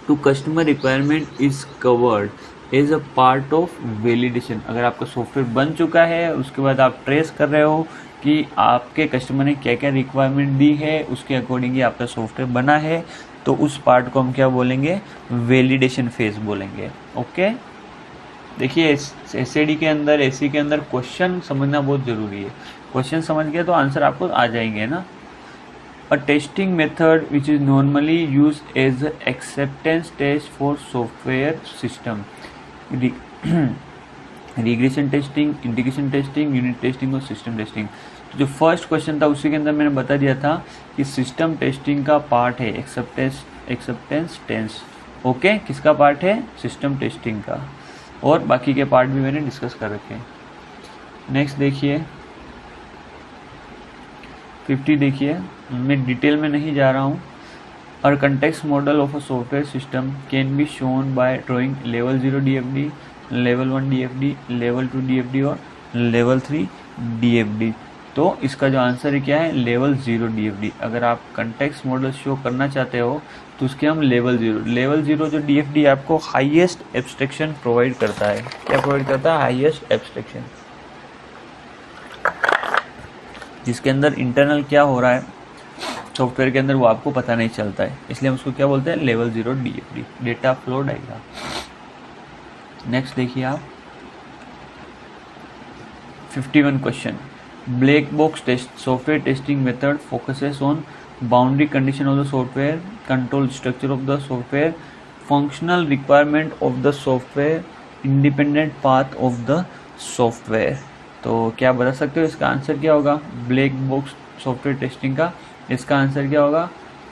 to customer requirement is covered as a part of validation. अगर आपका सॉफ्टवेयर बन चुका है, उसके बाद आप ट्रेस कर रहे हो कि आपके कस्टमर ने क्या क्या रिक्वायरमेंट दी है, उसके अकॉर्डिंग ही आपका सॉफ्टवेयर बना है, तो उस पार्ट को हम क्या बोलेंगे, वैलिडेशन फेज बोलेंगे। ओके, देखिए एसएडी के अंदर, एसी के अंदर क्वेश्चन समझना बहुत ज़रूरी है। क्वेश्चन समझ गए तो आंसर आपको आ जाएंगे ना। A testing method which is normally used as an acceptance test for software system. Regression testing, integration testing, unit testing और सिस्टम टेस्टिंग। तो जो फर्स्ट क्वेश्चन था उसी के अंदर मैंने बता दिया था कि सिस्टम टेस्टिंग का पार्ट है एक्सेप्टेंस टेस्ट। ओके, किसका पार्ट है, सिस्टम टेस्टिंग का, और बाकी के पार्ट भी मैंने डिस्कस कर रखे हैं। नेक्स्ट देखिए 50 देखिए, मैं डिटेल में नहीं जा रहा हूँ। और context model of a software system can be shown by drawing level 0 DFD, level 1 DFD, level 2 DFD और लेवल 3 DFD। तो इसका जो आंसर है क्या है, लेवल 0 DFD। अगर आप कंटेक्स्ट मॉडल शो करना चाहते हो तो उसके हम लेवल 0 जो DFD आपको हाईएस्ट एब्स्ट्रैक्शन प्रोवाइड करता है। क्या प्रोवाइड करता है, हाईएस्ट एब्स्ट्रैक्शन, जिसके अंदर इंटरनल क्या हो रहा है सॉफ्टवेयर के अंदर वो आपको पता नहीं चलता है, इसलिए हम उसको क्या बोलते हैं, level 0 DFD, data flow diagram. Next देखिए आप 51 question, black box test software testing method focuses on boundary condition of the software, control structure of the software, functional requirement of the software, independent path of the software. तो क्या बता सकते हो इसका answer क्या होगा, ब्लैक बॉक्स सॉफ्टवेयर टेस्टिंग का इसका आंसर क्या होगा,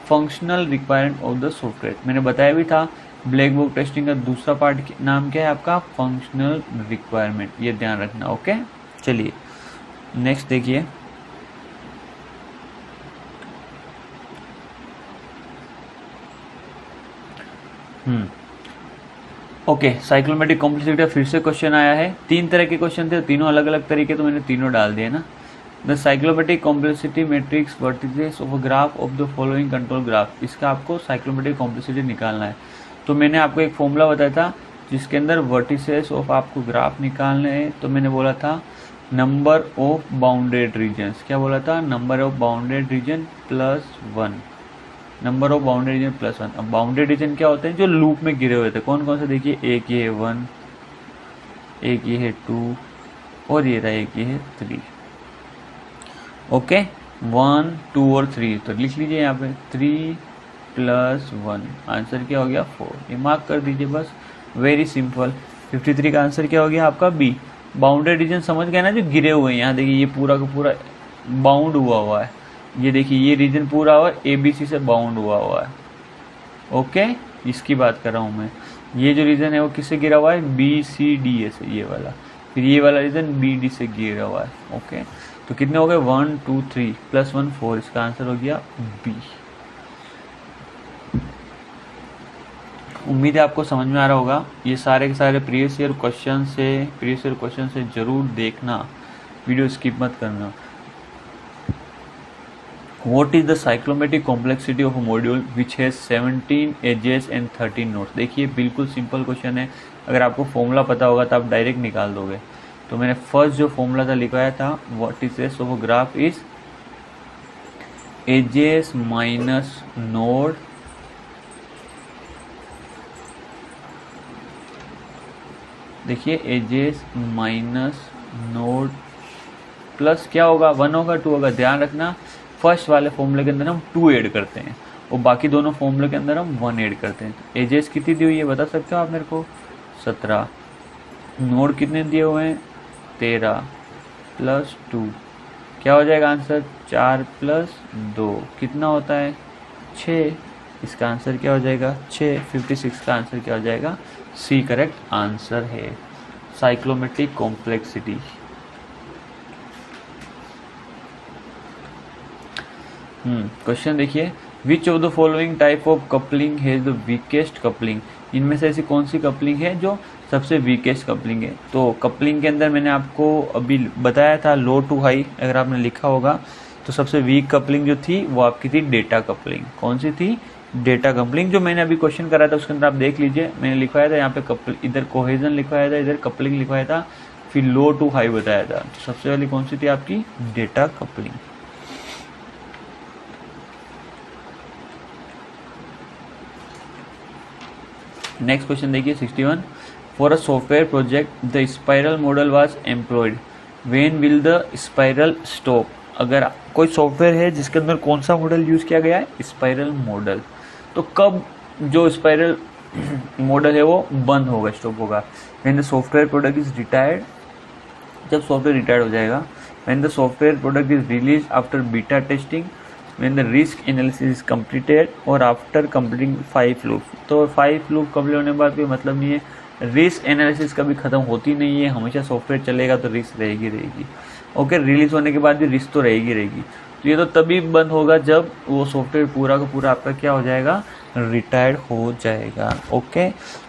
functional requirement of the software. मैंने बताया भी था ब्लैक बॉक्स टेस्टिंग का दूसरा पार्ट नाम क्या है आपका, फंक्शनल रिक्वायरमेंट, ये ध्यान रखना। ओके, चलिए नेक्स्ट देखिए ओके, साइक्लोमेट्रिक कॉम्प्लेक्सिटी का फिर से क्वेश्चन आया है। 3 तरह के क्वेश्चन थे, तीनों अलग अलग तरीके, तो मैंने तीनों डाल दिए ना। The cyclomatic complexity matrix vertices of a graph of the following control graph. इसका आपको साइक्लोमेट्रिक कॉम्प्लेक्सिटी निकालना है। तो मैंने आपको एक फॉर्मूला बताया था जिसके अंदर वर्टिसेस ऑफ आपको ग्राफ निकालने हैं। तो मैंने बोला था नंबर ऑफ बाउंडेड रीजन्स, क्या बोला था, number of bounded reason +1, number of bounded reason +1। अब बाउंडेड रीजन क्या होते हैं, जो लूप में गिरे हुए थे, कौन कौन से, देखिए एक ये है 1, एक ये है 2 और ये रहा एक ये है 3। ओके, 1, 2 और 3, तो लिख लीजिए यहाँ पे 3 + 1, आंसर क्या हो गया 4। ये मार्क कर दीजिए बस, वेरी सिंपल। 53 का आंसर क्या हो गया आपका बी। बाउंडेड रीजन समझ गए ना, जो गिरे हुए हैं, यहाँ देखिए ये पूरा का पूरा बाउंड हुआ है, ये देखिए ये रीजन पूरा हुआ ABC से बाउंड हुआ है। ओके, इसकी बात कर रहा हूँ मैं। ये जो रीजन है वो किससे गिरा हुआ है, BCD से, ये वाला, फिर ये वाला रीजन BD से गिरा हुआ है। ओके, तो कितने हो गए 1, 2, 3 +1 4, इसका आंसर हो गया बी। उम्मीद है आपको समझ में आ रहा होगा। ये सारे के सारे प्रीवियस ईयर क्वेश्चन से जरूर देखना, वीडियो स्किप मत करना। What is the cyclomatic complexity of a module which has 17 edges and 13 nodes? देखिए बिल्कुल सिंपल क्वेश्चन है, अगर आपको फॉर्मूला पता होगा तो आप डायरेक्ट निकाल दोगे। तो मैंने फर्स्ट जो फॉर्मूला था लिखवाया था, vertices of a graph is edges minus node देखिए एजेस माइनस नोड प्लस क्या होगा 1 होगा 2 होगा। ध्यान रखना फर्स्ट वाले फॉर्मूले के अंदर हम 2 ऐड करते हैं और बाकी दोनों फॉर्मूले के अंदर हम 1 ऐड करते हैं। तो एजेस कितनी दी हुई है बता सकते हो आप मेरे को, 17। नोड कितने दिए हुए हैं 13 + 2, क्या हो जाएगा आंसर 4 + 2 कितना होता है 6। इसका आंसर क्या हो जाएगा 6। 56 का आंसर क्या हो जाएगा सी करेक्ट आंसर है, साइक्लोमेट्रिक कॉम्प्लेक्सिटी। क्वेश्चन देखिए, विच of the following type of coupling has the weakest coupling. इनमें से ऐसी कौन सी कपलिंग है जो सबसे वीकेस्ट कपलिंग है। तो कपलिंग के अंदर मैंने आपको अभी बताया था लो टू हाई, अगर आपने लिखा होगा तो सबसे वीक कपलिंग जो थी वो आपकी थी डेटा कपलिंग। कौन सी थी? Data coupling. जो मैंने अभी क्वेश्चन कराया था उसके अंदर आप देख लीजिए, मैंने लिखवाया था यहाँ पे इधर कोहेजन लिखवाया था, इधर कपलिंग लिखवाया था, फिर लो टू हाई बताया था। तो सबसे पहले कौन सी थी आपकी? Data coupling. नेक्स्ट क्वेश्चन देखिए 61। For a software project the spiral model was employed, when will the spiral stop? अगर कोई सॉफ्टवेयर है जिसके अंदर कौन सा मॉडल यूज किया गया है? Spiral model. तो कब जो स्पाइरल मॉडल है वो बंद होगा, स्टॉप होगा? When the software product is retired, जब सॉफ्टवेयर रिटायर्ड हो जाएगा। When the software product is release after beta testing, when the risk analysis is completed और after completing 5 लूप। तो 5 लूप कंप्लीट होने के बाद कोई मतलब नहीं है, रिस्क एनालिसिस कभी खत्म होती नहीं है, हमेशा सॉफ्टवेयर चलेगा तो रिस्क रहेगी। ओके, रिलीज होने के बाद भी रिस्क तो रहेगी। तो ये तो तभी बंद होगा जब वो सॉफ्टवेयर पूरा का पूरा आपका क्या हो जाएगा? रिटायर्ड हो जाएगा। ओके,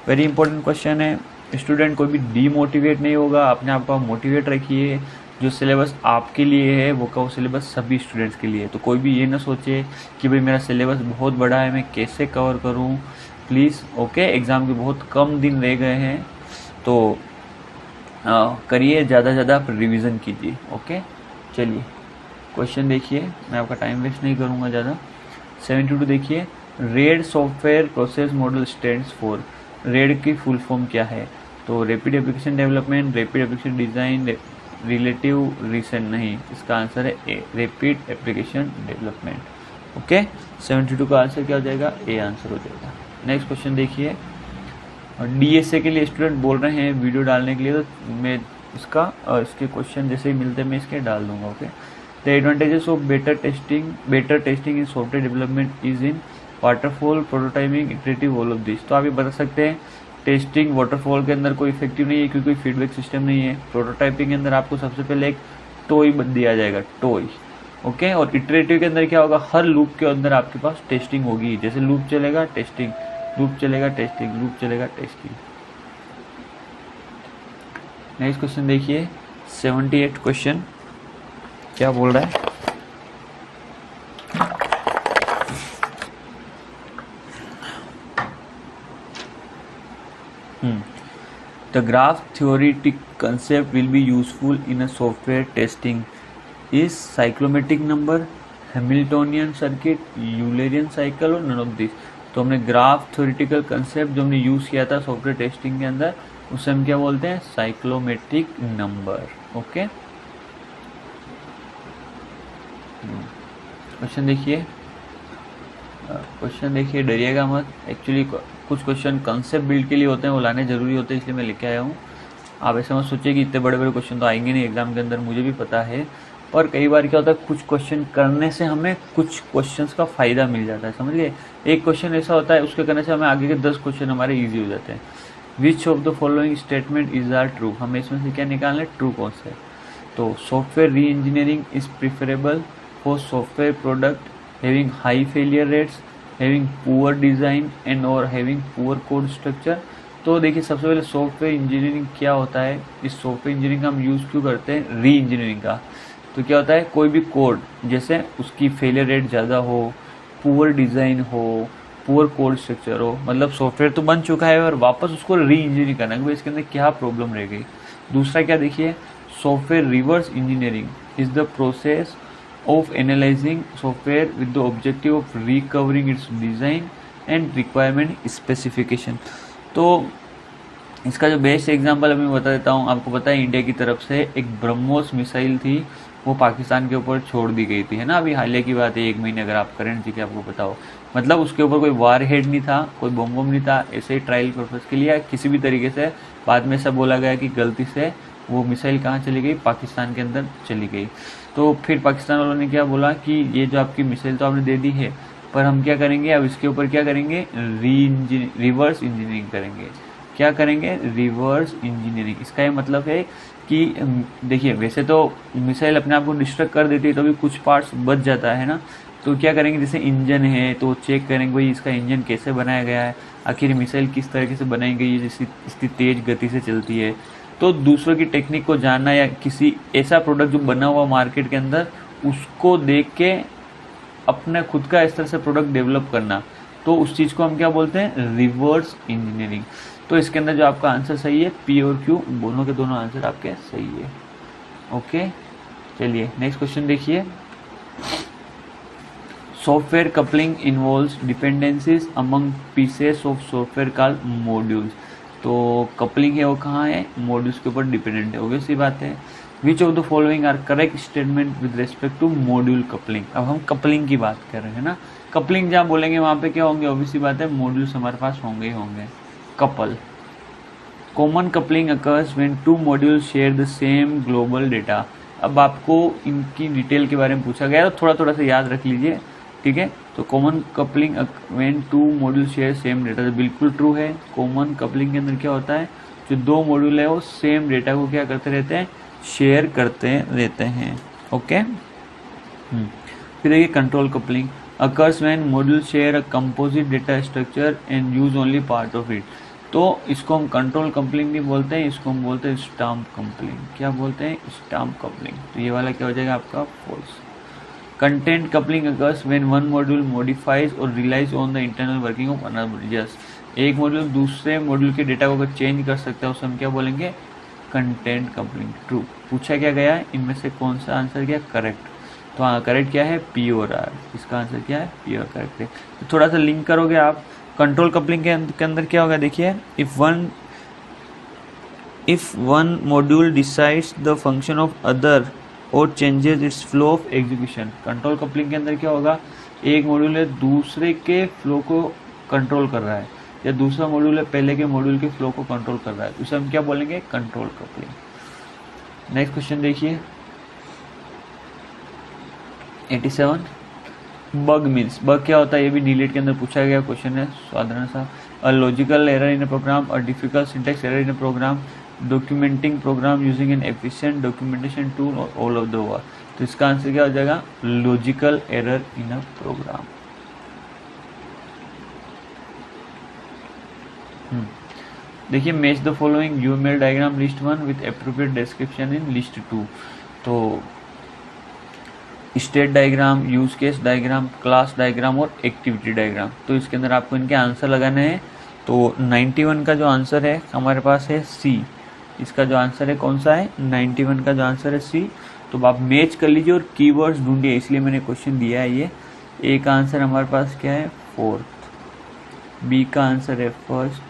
वेरी इंपॉर्टेंट क्वेश्चन है। स्टूडेंट कोई भी डीमोटिवेट नहीं होगा, अपने आप को मोटिवेट रखिए। जो सिलेबस आपके लिए है वो सिलेबस सभी स्टूडेंट्स के लिए है। तो कोई भी ये ना सोचे कि भाई मेरा सिलेबस बहुत बड़ा है, मैं कैसे कवर करूं। प्लीज़ ओके, एग्ज़ाम के बहुत कम दिन रह गए हैं, तो करिए, ज़्यादा से ज़्यादा आप रिविज़न कीजिए। ओके, चलिए क्वेश्चन देखिए, मैं आपका टाइम वेस्ट नहीं करूँगा ज़्यादा। 72 देखिए, red software process model stands for. Red की फुल फॉर्म क्या है? तो rapid application development, rapid application design, relative recent नहीं, इसका आंसर है ए, रैपिड एप्लीकेशन डेवलपमेंट। ओके, 72 का आंसर क्या हो जाएगा? ए आंसर हो जाएगा। नेक्स्ट क्वेश्चन देखिए, और डीएसए के लिए स्टूडेंट बोल रहे हैं वीडियो डालने के लिए, तो मैं इसके क्वेश्चन जैसे ही मिलते हैं मैं इसके डाल दूंगा। Okay, the advantages of better testing in software development is in waterfall, prototyping, iterative, all of this. तो आप ये बता सकते हैं टेस्टिंग वाटरफॉल के अंदर कोई इफेक्टिव नहीं है क्योंकि कोई फीडबैक सिस्टम नहीं है। प्रोटोटाइपिंग के अंदर आपको सबसे पहले एक टॉय दिया जाएगा, टॉय। ओके, और इटरेटिव के अंदर क्या होगा? हर लूप के अंदर आपके पास टेस्टिंग होगी, जैसे लूप चलेगा टेस्टिंग, लूप चलेगा टेस्टिंग, लूप चलेगा टेस्टिंग। नेक्स्ट क्वेश्चन देखिए 78 क्वेश्चन क्या बोल रहा है? The graph theoretic concept will be useful in a software testing is cyclomatic number, Hamiltonian circuit, Eulerian cycle और none of this। तो हमने ग्राफ थ्योरेटिकल कंसेप्ट जो हमने यूज किया था सॉफ्टवेयर टेस्टिंग के अंदर, उसे हम क्या बोलते हैं? साइक्लोमेट्रिक नंबर। ओके, क्वेश्चन देखिए, डरिएगा मत। एक्चुअली कुछ क्वेश्चन कंसेप्ट बिल्ड के लिए होते हैं, वो लाने जरूरी होते हैं, इसलिए मैं लेके आया हूँ। आप ऐसे मत सोचिए कि इतने बड़े बड़े क्वेश्चन तो आएंगे नहीं एग्जाम के अंदर, मुझे भी पता है। और कई बार क्या होता है, कुछ क्वेश्चन करने से हमें कुछ क्वेश्चंस का फ़ायदा मिल जाता है, समझ गए? एक क्वेश्चन ऐसा होता है उसके करने से हमें आगे के 10 क्वेश्चन हमारे ईजी हो जाते हैं। Which of the following statement is are true? हमें इसमें से क्या निकालना है? ट्रू कौन सा है? तो सॉफ्टवेयर री engineering is preferable for software product having high failure rates, having poor design and और हैविंग पुअर कोड स्ट्रक्चर। तो देखिए, सबसे पहले सॉफ्टवेयर इंजीनियरिंग क्या होता है? इस सॉफ्टवेयर इंजीनियरिंग का हम यूज़ क्यों करते हैं? री इंजीनियरिंग का। तो क्या होता है, कोई भी कोड जैसे उसकी फेलियर रेट ज़्यादा हो, पुअर डिज़ाइन हो, पुअर कोड स्ट्रक्चर हो, मतलब सॉफ्टवेयर तो बन चुका है और वापस उसको री इंजीनियरिंग करना है कि इसके अंदर क्या प्रॉब्लम रह गई। दूसरा क्या देखिए, software reverse engineering is the process of analyzing software with the objective of recovering its design and requirement specification। तो इसका जो बेस्ट एग्जांपल मैं बता देता हूँ। आपको पता है इंडिया की तरफ से एक ब्रह्मोस मिसाइल थी, वो पाकिस्तान के ऊपर छोड़ दी गई थी, है ना? अभी हालिया की बात है, 1 महीने अगर आप करंट थी कि आपको पता हो। मतलब उसके ऊपर कोई वार हेड नहीं था, कोई बम नहीं था, ऐसे ही ट्रायल पर्पज़ के लिए किसी भी तरीके से। बाद में सब बोला गया कि गलती से वो मिसाइल कहाँ चली गई? पाकिस्तान के अंदर चली गई। तो फिर पाकिस्तान वालों ने क्या बोला कि ये जो आपकी मिसाइल तो आपने दे दी है, पर हम क्या करेंगे, अब इसके ऊपर क्या करेंगे? रिवर्स इंजीनियरिंग करेंगे। क्या करेंगे? Reverse engineering. इसका ये मतलब है कि देखिए, वैसे तो मिसाइल अपने आप को डिस्ट्रक्ट कर देती है, तो भी कुछ पार्ट्स बच जाता है ना। तो क्या करेंगे, जैसे इंजन है तो चेक करेंगे भाई इसका इंजन कैसे बनाया गया है, आखिर मिसाइल किस तरीके से बनाई गई है, जैसे इसकी तेज गति से चलती है। तो दूसरों की टेक्निक को जानना या किसी ऐसा प्रोडक्ट जो बना हुआ मार्केट के अंदर उसको देख के अपने खुद का इस तरह से प्रोडक्ट डेवलप करना, तो उस चीज़ को हम क्या बोलते हैं, रिवर्स इंजीनियरिंग। तो इसके अंदर जो आपका आंसर सही है पी और क्यू दोनों के दोनों आंसर आपके सही है। ओके, चलिए नेक्स्ट क्वेश्चन देखिए। Software coupling involves dependencies among pieces of software called modules. तो कपलिंग है वो कहाँ है, मॉड्यूल्स के ऊपर डिपेंडेंट है, ऑब्वियस सी बात है। Which of the following are correct statement with respect to module coupling. अब हम कपलिंग की बात कर रहे हैं ना, कपलिंग जहाँ बोलेंगे वहाँ पे क्या होंगे, ऑब्वियस सी बात है मॉड्यूल्स हमारे पास होंगे ही होंगे। Couple, common coupling occurs when two modules share the same global data. अब आपको इनकी डिटेल के बारे में पूछा गया तो थोड़ा थोड़ा सा याद रख लीजिए, ठीक है। तो common coupling when two module share same data, तो बिल्कुल ट्रू है। कॉमन कपलिंग के अंदर क्या होता है, जो दो मॉड्यूल है वो सेम डेटा को क्या करते रहते हैं, शेयर करते रहते हैं। ओके, फिर देखिए control coupling occurs when module share a composite data structure and use only part of it. तो इसको हम कंट्रोल कपलिंग नहीं बोलते हैं, इसको हम बोलते हैं स्टैम्प कपलिंग। क्या बोलते हैं, स्टैम्प कपलिंग। तो ये वाला क्या हो जाएगा आपका false. Content coupling occurs when one module modifies और relies on the internal working of another module. Yes, एक मॉड्यूल दूसरे मॉड्यूल के डेटा को अगर चेंज कर सकता है उसे हम क्या बोलेंगे, कंटेंट कपलिंग। ट्रू। पूछा क्या गया है, इनमें से कौन सा आंसर क्या करेक्ट, तो हाँ करेक्ट क्या है, पी और आर। इसका आंसर क्या है, पी और करेक्ट है। तो थोड़ा सा लिंक करोगे आप। कंट्रोल कपलिंग के अंदर क्या होगा, देखिए if one module decides the function of other और changes its flow of execution. Control coupling के अंदर क्या होगा, एक मॉड्यूल है दूसरे के फ्लो को कंट्रोल कर रहा है, या दूसरा मॉड्यूल है पहले के मॉड्यूल के फ्लो को कंट्रोल कर रहा है, उसे हम क्या बोलेंगे, कंट्रोल कपलिंग। नेक्स्ट क्वेश्चन देखिए 87। बग मीन्स, बग क्या होता है, ये भी नीलेट के अंदर पूछा गया क्वेश्चन है साधारण सा। A logical error in a program, a difficult syntax error in a program, documenting program using an efficient documentation tool और ऑल ऑफ द अबव। तो इसका आंसर क्या हो जाएगा, logical error in a program. देखिए match the following UML diagram list 1 with appropriate description in list 2। तो state diagram, use case diagram, class diagram और activity diagram. तो इसके अंदर आपको इनके आंसर लगाने हैं। तो 91 का जो आंसर है हमारे पास है सी। इसका जो आंसर है कौन सा है, 91 का जो आंसर है सी। तो आप मैच कर लीजिए और कीवर्ड्स ढूंढिए, इसलिए मैंने क्वेश्चन दिया है ये। ए का आंसर हमारे पास क्या है, 4th, बी का आंसर है 1st,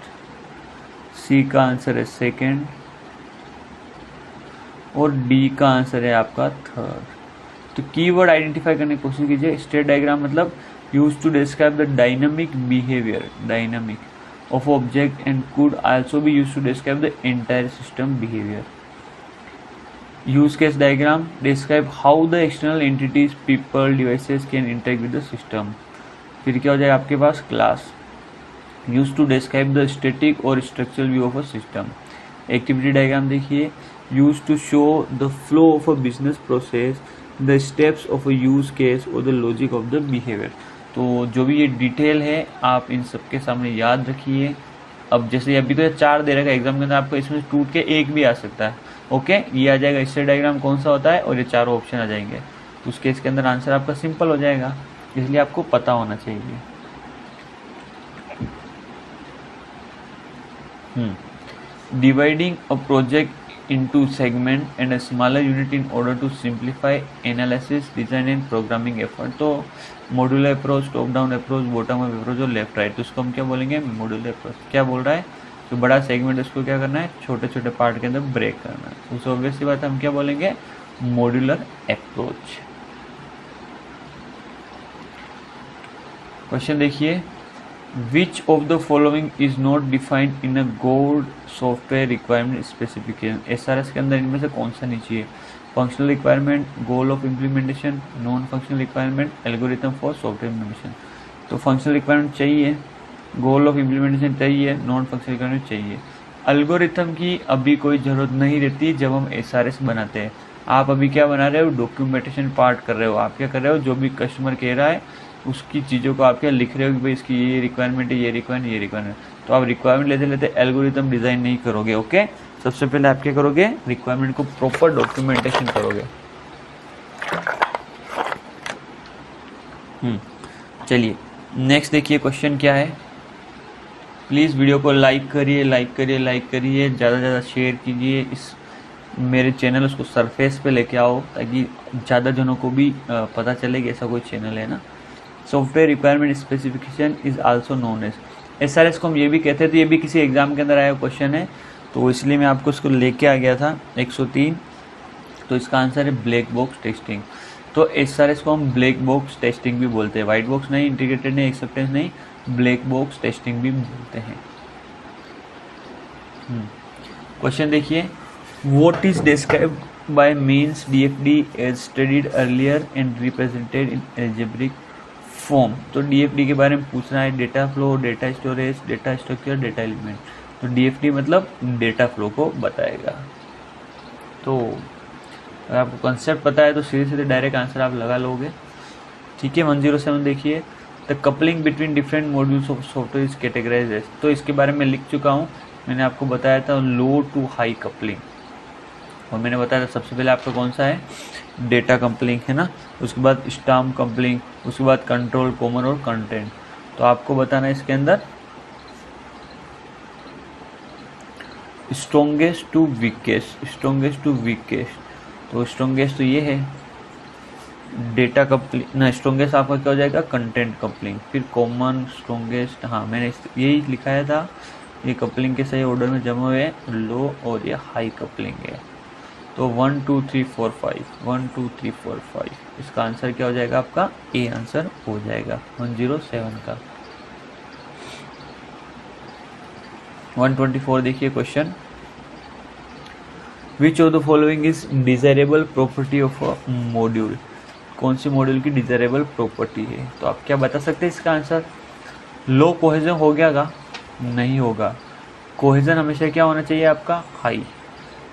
सी का आंसर है 2nd और डी का आंसर है आपका 3rd। तो कीवर्ड आइडेंटिफाई करने की कोशिश कीजिए। स्टेट डायग्राम मतलब use to describe the dynamic behaviour, dynamic of object and could also be use to describe the entire system behaviour. Use case diagram describe how the external entities, people, devices can interact with the system. फिर क्या हो जाएगा आपके पास, class use to describe the static और structural view of a system. Activity diagram देखिए, use to show the flow of a business process, the steps of a use case और the logic of the behaviour. तो जो भी ये detail है आप इन सबके सामने याद रखिए। अब जैसे अभी तो 4 दे रखा है एग्जाम के अंदर, आपको इसमें टूट के 1 भी आ सकता है। ओके, ये आ जाएगा स्टेट डायग्राम कौन सा होता है और ये 4 ऑप्शन आ जाएंगे। तो उसके इसके अंदर आंसर आपका सिंपल हो जाएगा, इसलिए आपको पता होना चाहिए। Dividing a project into segment and a smaller unit in order to simplify analysis, design and programming effort। तो modular approach, top down approach, bottom up approach और लेफ्ट राइट, तो उसको हम क्या बोलेंगे, मॉड्यूलर अप्रोच। क्या बोल रहा है, जो बड़ा सेगमेंट उसको क्या करना है, छोटे छोटे पार्ट के अंदर ब्रेक करना है, उसे ऑब्वियस सी बात है हम क्या बोलेंगे, मॉड्यूलर अप्रोच। क्वेश्चन देखिए, Which of the following is not defined in a gold software requirement specification। SRS के अंदर इनमें से कौन सा नहीं चाहिए, functional requirement, goal of implementation, non functional requirement, algorithm for software implementation. तो फंक्शनल रिक्वायरमेंट चाहिए, गोल ऑफ इम्प्लीमेंटेशन चाहिए, नॉन फंक्शनल रिक्वायरमेंट चाहिए। एल्गोरिथम की अभी कोई ज़रूरत नहीं रहती जब हम SRS बनाते हैं। आप अभी क्या बना रहे हो, डॉक्यूमेंटेशन पार्ट कर रहे हो। आप क्या कर रहे हो, जो भी कस्टमर कह रहा है उसकी चीज़ों को आप क्या लिख रहे हो कि भाई इसकी ये रिक्वायरमेंट है, ये रिक्वायरमेंट, ये रिक्वायरमेंट। तो आप रिक्वायरमेंट लेते लेते एल्गोरिथम डिज़ाइन नहीं करोगे। ओके, सबसे पहले आप क्या करोगे, रिक्वायरमेंट को प्रॉपर डॉक्यूमेंटेशन करोगे। चलिए नेक्स्ट देखिए क्वेश्चन क्या है। प्लीज़ वीडियो को लाइक करिए, ज़्यादा से ज़्यादा शेयर कीजिए, इस मेरे चैनल उसको सरफेस पे लेके आओ ताकि ज़्यादा जनों को भी पता चले कि ऐसा कोई चैनल है ना। Software requirement specification is also known as SRS को हम ये भी कहते हैं। तो ये भी किसी एग्जाम के अंदर आया क्वेश्चन है, तो इसलिए मैं आपको इसको लेके आ गया था 103। तो इसका आंसर है ब्लैक बॉक्स टेस्टिंग। तो SRS को हम ब्लैक बॉक्स टेस्टिंग भी बोलते हैं, वाइट बॉक्स नहीं, इंटीग्रेटेड नहीं, एक्सेप्टेंस नहीं, ब्लैक बॉक्स टेस्टिंग भी बोलते हैं। क्वेश्चन देखिए, what is describe by means DFD as studied earlier and represented in algebraic form. तो DFD के बारे में पूछना है, data flow, data storage, data structure, data element. तो DFD मतलब डेटा फ्लो को बताएगा। तो अगर आपको कंसेप्ट पता है तो सीधे सीधे डायरेक्ट आंसर आप लगा लोगे। ठीक है, 107 देखिए, the coupling between different modules of software is categorized as. तो इसके बारे में लिख चुका हूँ, मैंने आपको बताया था लो टू हाई कपलिंग, और मैंने बताया था सबसे पहले आपका कौन सा है, डेटा कपलिंग है ना, उसके बाद स्टाम्प कपलिंग, उसके बाद कंट्रोल, कॉमन और कंटेंट। तो आपको बताना है इसके अंदर strongest to weakest, strongest to weakest. तो स्ट्रॉन्गेस्ट तो ये है डेटा कपलिंग ना, स्ट्रॉन्गेस्ट आपका क्या हो जाएगा, कंटेंट कपलिंग, फिर कॉमन, स्ट्रॉन्गेस्ट। हाँ मैंने यही लिखाया था, ये कपलिंग के सही ऑर्डर में जमा हुए हैं, लो और ये हाई कपलिंग है। तो 1 2 3 4 5, 1 2 3 4 5, इसका आंसर क्या हो जाएगा, आपका ए आंसर हो जाएगा 107 का। 124 देखिए question, which of the following is desirable property of a module. कौन सी मॉड्यूल की डिजायरेबल प्रॉपर्टी है। तो आप क्या बता सकते हैं इसका आंसर। लो कोहेजन हो गया का, नहीं होगा। कोहेजन हमेशा क्या होना चाहिए आपका, हाई।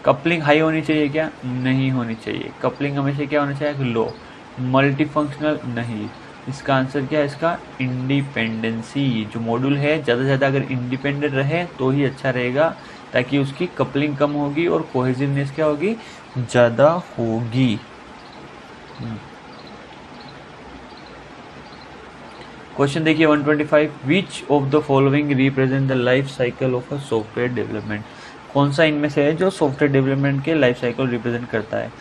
कपलिंग हाई होनी चाहिए क्या, नहीं होनी चाहिए। कपलिंग हमेशा क्या होना चाहिए, लो। मल्टी फंक्शनल नहीं। इसका आंसर क्या है, इसका इंडिपेंडेंसी। जो मॉड्यूल है ज़्यादा से ज़्यादा अगर इंडिपेंडेंट रहे तो ही अच्छा रहेगा, ताकि उसकी कपलिंग कम होगी और कोहेसिवनेस क्या होगी, ज़्यादा होगी। क्वेश्चन देखिए 125, विच of the following represent the life cycle of a software development. कौन सा इनमें से है जो सॉफ्टवेयर डेवलपमेंट के लाइफ साइकिल रिप्रेजेंट करता है।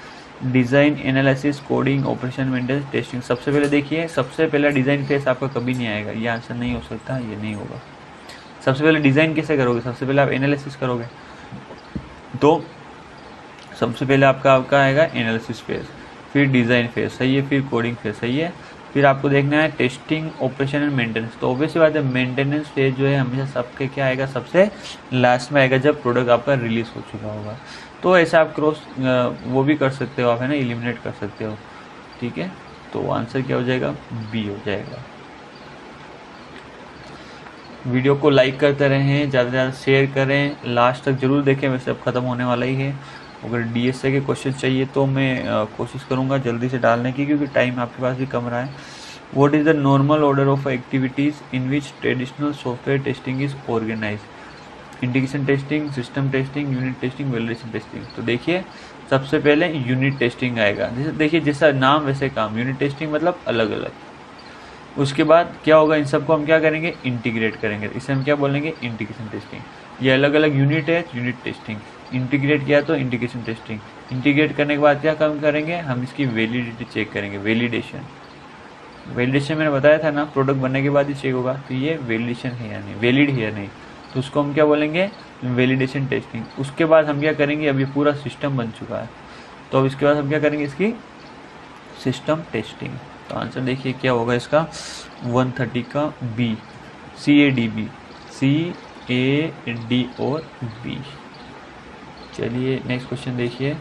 Design, analysis, coding, operation, maintenance, testing. सबसे पहले देखिए, सबसे पहला डिज़ाइन फेस आपका कभी नहीं आएगा, ये आंसर नहीं हो सकता, ये नहीं होगा। सबसे पहले डिज़ाइन कैसे करोगे, सबसे पहले आप एनालिसिस करोगे, तो सबसे पहले आपका आएगा एनालिसिस फेज, फिर डिज़ाइन फेज, सही है, फिर कोडिंग फेज, सही है, फिर आपको देखना है टेस्टिंग, ऑपरेशन एंड मेंटेनेंस। तो ऑब्वियसली बात है, मेंटेनेंस फेज जो है हमेशा सबके क्या आएगा, सबसे लास्ट में आएगा, जब प्रोडक्ट आपका रिलीज हो चुका होगा। तो ऐसा आप क्रॉस वो भी कर सकते हो आप, है ना, एलिमिनेट कर सकते हो। ठीक है, तो आंसर क्या हो जाएगा, बी हो जाएगा। वीडियो को लाइक करते रहें, ज़्यादा से ज़्यादा शेयर करें, लास्ट तक जरूर देखें, वैसे अब ख़त्म होने वाला ही है। अगर DSA के क्वेश्चन चाहिए तो मैं कोशिश करूंगा जल्दी से डालने की, क्योंकि टाइम आपके पास भी कम रहा है। What is the normal order of activities in which traditional software testing is organize. Integration testing, system testing, unit testing, validation testing. तो देखिए सबसे पहले यूनिट टेस्टिंग आएगा, जैसे देखिए जैसा नाम वैसे काम, यूनिट टेस्टिंग मतलब अलग अलग। उसके बाद क्या होगा, इन सबको हम क्या करेंगे, इंटीग्रेट करेंगे, इसे हम क्या बोलेंगे, इंटीग्रेशन टेस्टिंग। ये अलग अलग यूनिट है, यूनिट टेस्टिंग। इंटीग्रेट किया तो इंटीग्रेशन टेस्टिंग। इंटीग्रेट करने के बाद क्या काम करेंगे, हम इसकी वैलिडिटी चेक करेंगे, वैलिडेशन। वैलिडेशन मैंने बताया था ना, प्रोडक्ट बनने के बाद ही चेक होगा, तो ये वैलिडेशन है या नहीं, वैलिड है या नहीं, तो उसको हम क्या बोलेंगे, वैलिडेशन टेस्टिंग। उसके बाद हम क्या करेंगे, अभी पूरा सिस्टम बन चुका है, तो अब इसके बाद हम क्या करेंगे, इसकी सिस्टम टेस्टिंग। तो आंसर देखिए क्या होगा इसका, 130 का बी, CADB, CAD और B। चलिए नेक्स्ट क्वेश्चन देखिए,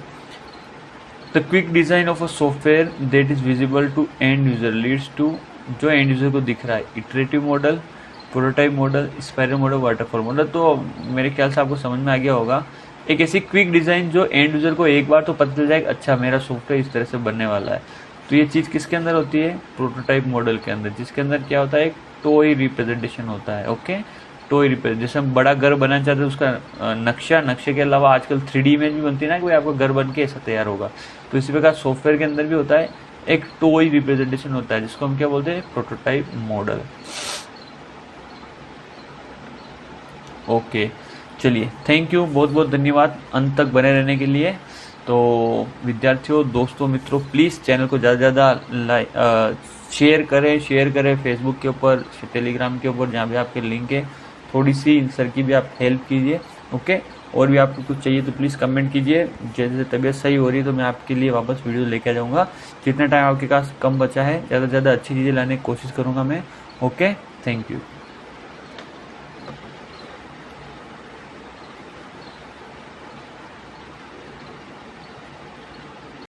the quick design of a software that is visible to end user leads to. जो एंड यूजर को दिख रहा है, iterative model, prototype model, spiral model, waterfall model. तो मेरे ख्याल से आपको समझ में आ गया होगा, एक ऐसी क्विक डिजाइन जो एंड यूजर को एक बार तो पता चल जाएगा, अच्छा मेरा सॉफ्टवेयर इस तरह से बनने वाला है। तो ये चीज़ किसके अंदर होती है, प्रोटोटाइप मॉडल के अंदर, जिसके अंदर क्या होता है, एक टॉय रिप्रेजेंटेशन होता है। ओके, टॉय रिप्रेजेंट, जैसे हम बड़ा घर बनाना चाहते हैं, उसका नक्शे के अलावा आजकल 3D इमेज भी बनती है ना, कि भाई आपका घर बन के ऐसा तैयार होगा। तो इसी प्रकार सॉफ्टवेयर के अंदर भी होता है, एक टॉय रिप्रेजेंटेशन होता है जिसको हम क्या बोलते हैं, प्रोटोटाइप मॉडल। ओके, चलिए थैंक यू, बहुत बहुत धन्यवाद अंत तक बने रहने के लिए। तो विद्यार्थियों, दोस्तों, मित्रों, प्लीज़ चैनल को ज़्यादा से ज़्यादा शेयर करें फेसबुक के ऊपर, टेलीग्राम के ऊपर, जहाँ भी आपके लिंक है। थोड़ी सी इन सर की भी आप हेल्प कीजिए, ओके। और भी आपको कुछ चाहिए तो प्लीज़ कमेंट कीजिए। जैसे तबीयत सही हो रही है तो मैं आपके लिए वापस वीडियो लेके आ जाऊँगा। जितना टाइम आपके पास कम बचा है, ज़्यादा से ज़्यादा अच्छी चीज़ें लाने की कोशिश करूँगा मैं, ओके। Thank you.